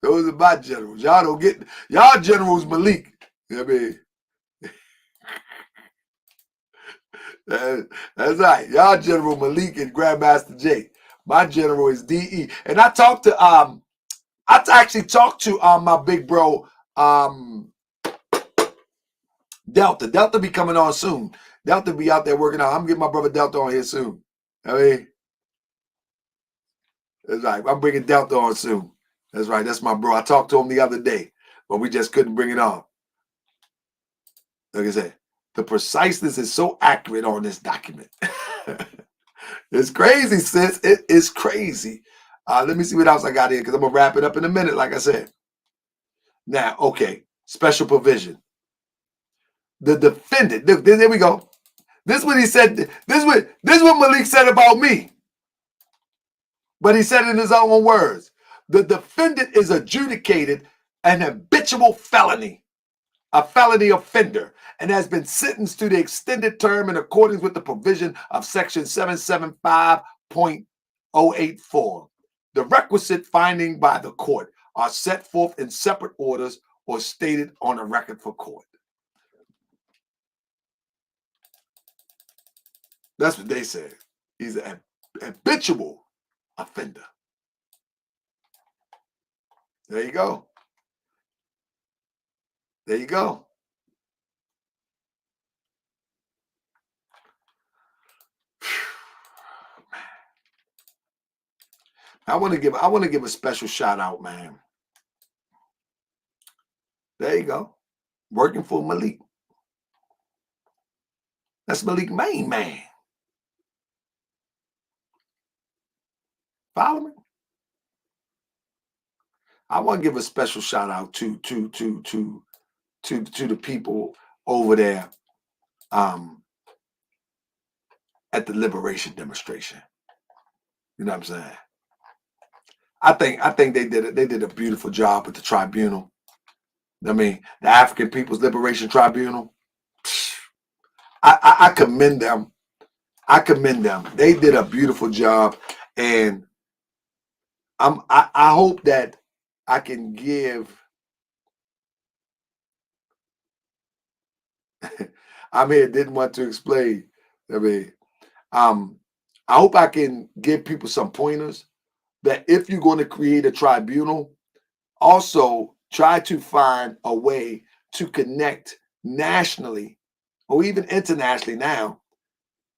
Those are my generals. Y'all don't get, y'all generals Malik. I mean, that's right. Y'all General Malik and Grandmaster J. My general is DE. And I talked to I actually talked to my big bro Delta. Delta be coming on soon. Delta be out there working out. I'm getting my brother Delta on here soon. I mean, that's right. I'm bringing Delta on soon. That's right. That's my bro. I talked to him the other day, but we just couldn't bring it on. Like I said, the preciseness is so accurate on this document. It's crazy, sis. It is crazy. Let me see what else I got here because I'm going to wrap it up in a minute, like I said. Now, okay, special provision. The defendant, there we go. This is what he said. This is what Malik said about me. But he said it in his own words. The defendant is adjudicated an habitual felony, a felony offender, and has been sentenced to the extended term in accordance with the provision of section 775.084. The requisite finding by the court are set forth in separate orders or stated on a record for court. That's what they said. He's an habitual offender. There you go. There you go. I want to give a special shout out, man. There you go. Working for Malik. That's Malik main man. Follow me? I want to give a special shout out to the people over there at the liberation demonstration. You know what I'm saying? I think they did a beautiful job with the tribunal. I mean, the African People's Liberation Tribunal. I commend them. I commend them. They did a beautiful job, and I hope that I can give. I'm here. Didn't want to explain. I mean, I hope I can give people some pointers that if you're going to create a tribunal, also try to find a way to connect nationally or even internationally now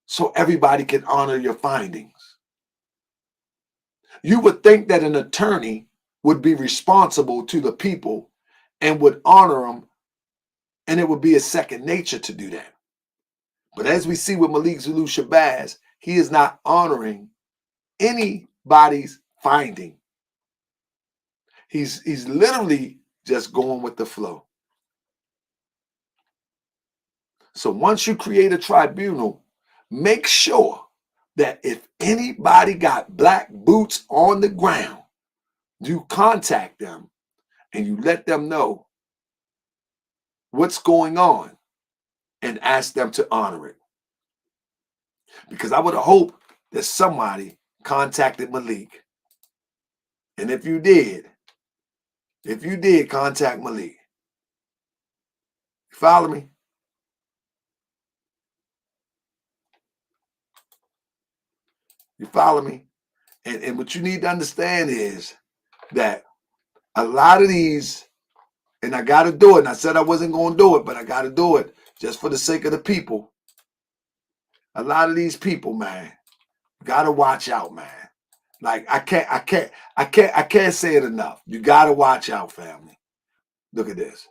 so everybody can honor your findings. You would think that an attorney would be responsible to the people and would honor them, and it would be a second nature to do that. But as we see with Malik Zulu Shabazz, he is not honoring anybody's finding. He's literally just going with the flow. So once you create a tribunal, make sure that if anybody got black boots on the ground, you contact them and you let them know what's going on and ask them to honor it. Because I would have hoped that somebody contacted Malik. And if you did contact Malik. You follow me? You follow me? And what you need to understand is that a lot of these, and I got to do it, and I said I wasn't going to do it, but I got to do it just for the sake of the people. A lot of these people, man, got to watch out, man. Like I can't say it enough. You got to watch out, family. Look at this.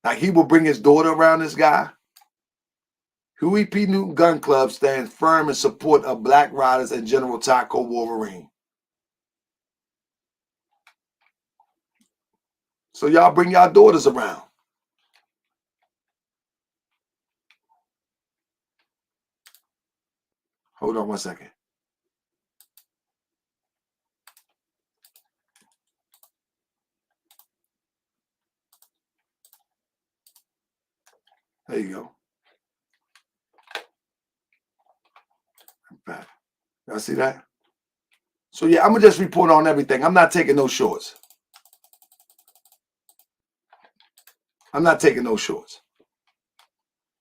Like he will bring his daughter around this guy. Huey P. Newton Gun Club stands firm in support of black riders and General Taco Wolverine. So y'all bring y'all daughters around. Hold on one second. There you go. Back. Y'all see that? So yeah, I'm gonna just report on everything. I'm not taking no shorts. I'm not taking no shorts.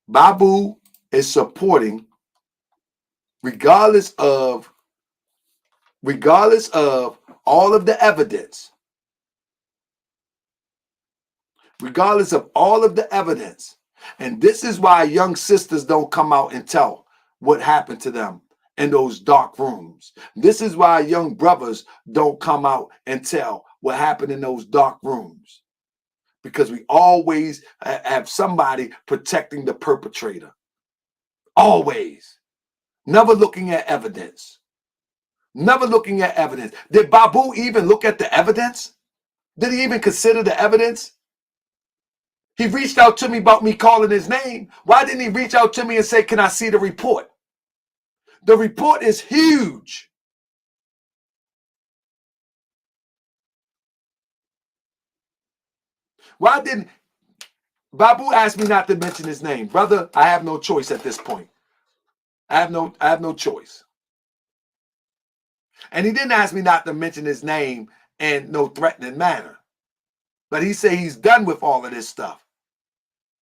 Babu is supporting, regardless of all of the evidence. Regardless of all of the evidence. And this is why young sisters don't come out and tell what happened to them in those dark rooms. This is why young brothers don't come out and tell what happened in those dark rooms. Because we always have somebody protecting the perpetrator. Always. Never looking at evidence. Never looking at evidence. Did Babu even look at the evidence? Did he even consider the evidence? He reached out to me about me calling his name. Why didn't he reach out to me and say, can I see the report? The report is huge. Why didn't Babu ask me not to mention his name? Brother, I have no choice at this point. I have no choice. And he didn't ask me not to mention his name in no threatening manner. But he said he's done with all of this stuff.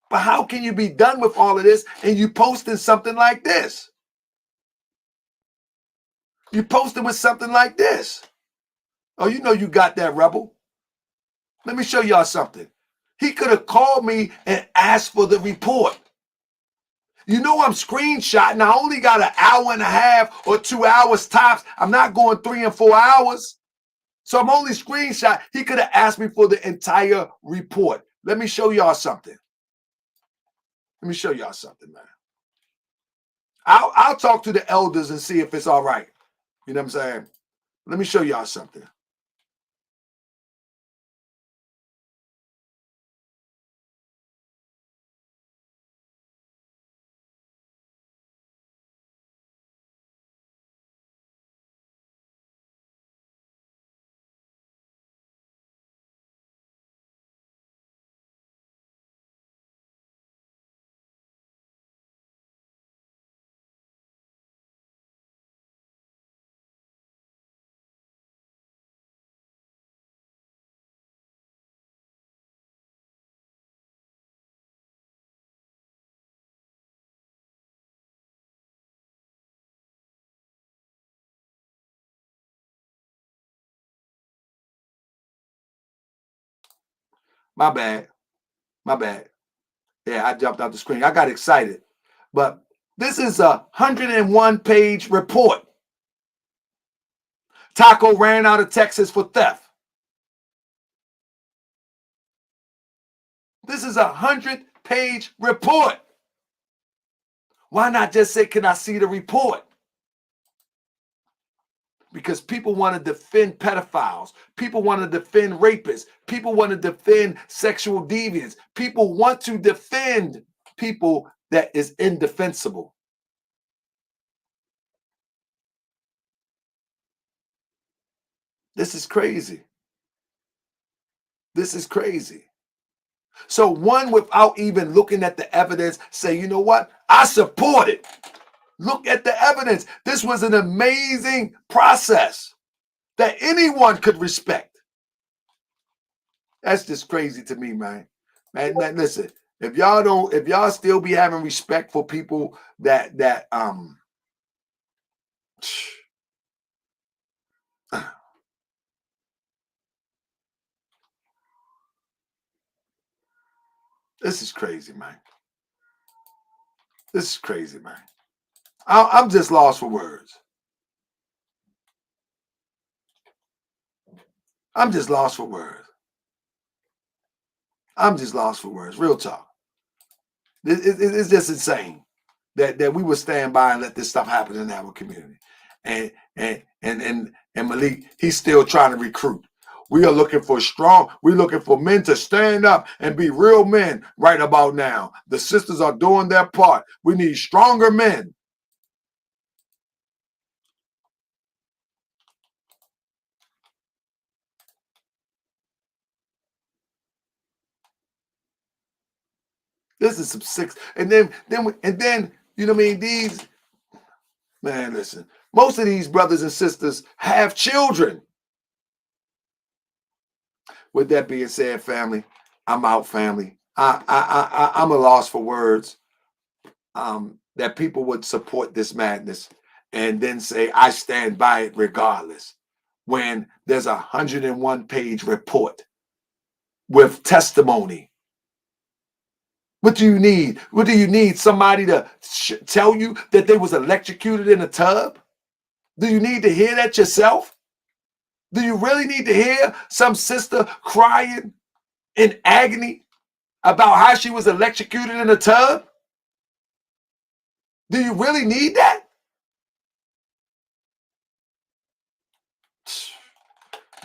But how can you be done with all of this and you posting something like this? You posting with something like this. Oh, you know you got that, rebel. Let me show y'all something. He could have called me and asked for the report. You know I'm screenshotting. I only got an hour and a half or 2 hours tops. I'm not going 3 and 4 hours. So I'm only screenshot. He could have asked me for the entire report. Let me show y'all something. Let me show y'all something, man. I'll talk to the elders and see if it's all right. You know what I'm saying? Let me show y'all something. My bad. My bad. Yeah, I jumped out the screen. I got excited. But this is a 101-page report Taco ran out of Texas for theft. This is a 100-page report. Why not just say, can I see the report? Because people want to defend pedophiles. People want to defend rapists. People want to defend sexual deviants. People want to defend people that is indefensible. This is crazy. This is crazy. So one, without even looking at the evidence, say, you know what? I support it. Look at the evidence. This was an amazing process that anyone could respect. That's just crazy to me, man. Man, listen, if y'all still be having respect for people that this is crazy, man. This is crazy, man. I'm just lost for words. I'm just lost for words. I'm just lost for words. Real talk. It's just insane that we would stand by and let this stuff happen in our community. And Malik, he's still trying to recruit. We are looking for we're looking for men to stand up and be real men right about now. The sisters are doing their part. We need stronger men. This is some six, and then you know what I mean. These, man, listen. Most of these brothers and sisters have children. With that being said, family, I'm out, family. I'm a loss for words. That people would support this madness and then say I stand by it regardless. When there's a 101-page report with testimony. What do you need? What do you need? Somebody to tell you that they was electrocuted in a tub? Do you need to hear that yourself? Do you really need to hear some sister crying in agony about how she was electrocuted in a tub? Do you really need that?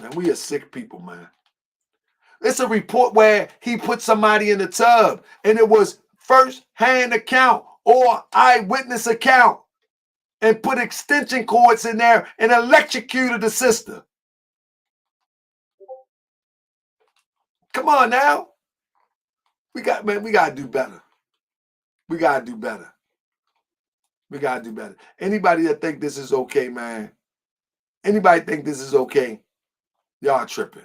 Man, we are sick people, man. It's a report where he put somebody in the tub and it was first-hand account or eyewitness account and put extension cords in there and electrocuted the sister. Come on now. We got to do better. We got to do better. We got to do better. Anybody that think this is okay, man, anybody think this is okay, y'all tripping.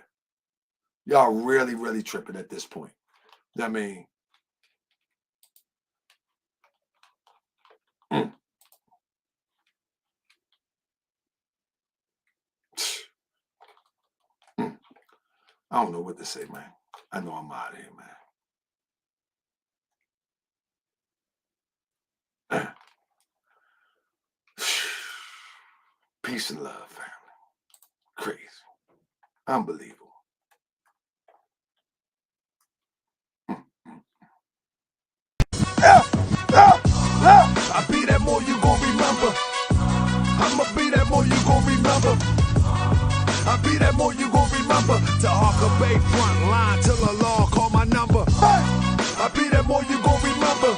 Y'all really, really tripping at this point. I mean, I don't know what to say, man. I know I'm out of here, man. Peace and love, family. Crazy. Unbelievable. I be that more you gon' remember. I'ma be that more you gon' remember. I be that more you gon' remember. To Harker Bay front line till the law call my number. I be that more you gon' remember.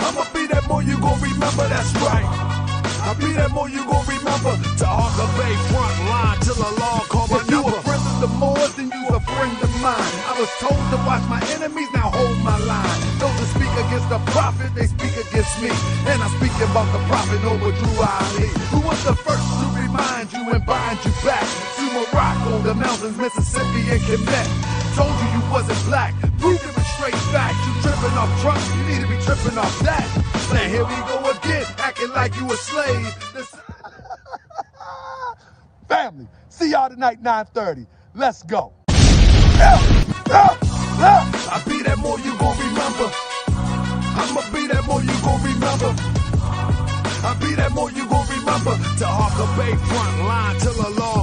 I'ma be that more you gon' remember. That's right. I be that more you gon' remember. To Harker Bay front line till the law call my number. You a friend of the Moors, then you a friend of mine. I was told to watch my enemies, now hold my line. Those that speak against the prophet, they speak against me. And I'm speaking about the prophet over Drew Ali, who was the first to remind you and bind you back to Morocco, the mountains, Mississippi, and Quebec. Told you you wasn't black, proved it with straight facts. You tripping off trucks, you need to be tripping off that. Now here we go again, acting like you a slave. Family, see y'all tonight, 9:30. Let's go. I be that more you gon' remember. I'ma be that more you gon' remember. I be that more you gon' remember. remember. To Hawker Bay front line till the law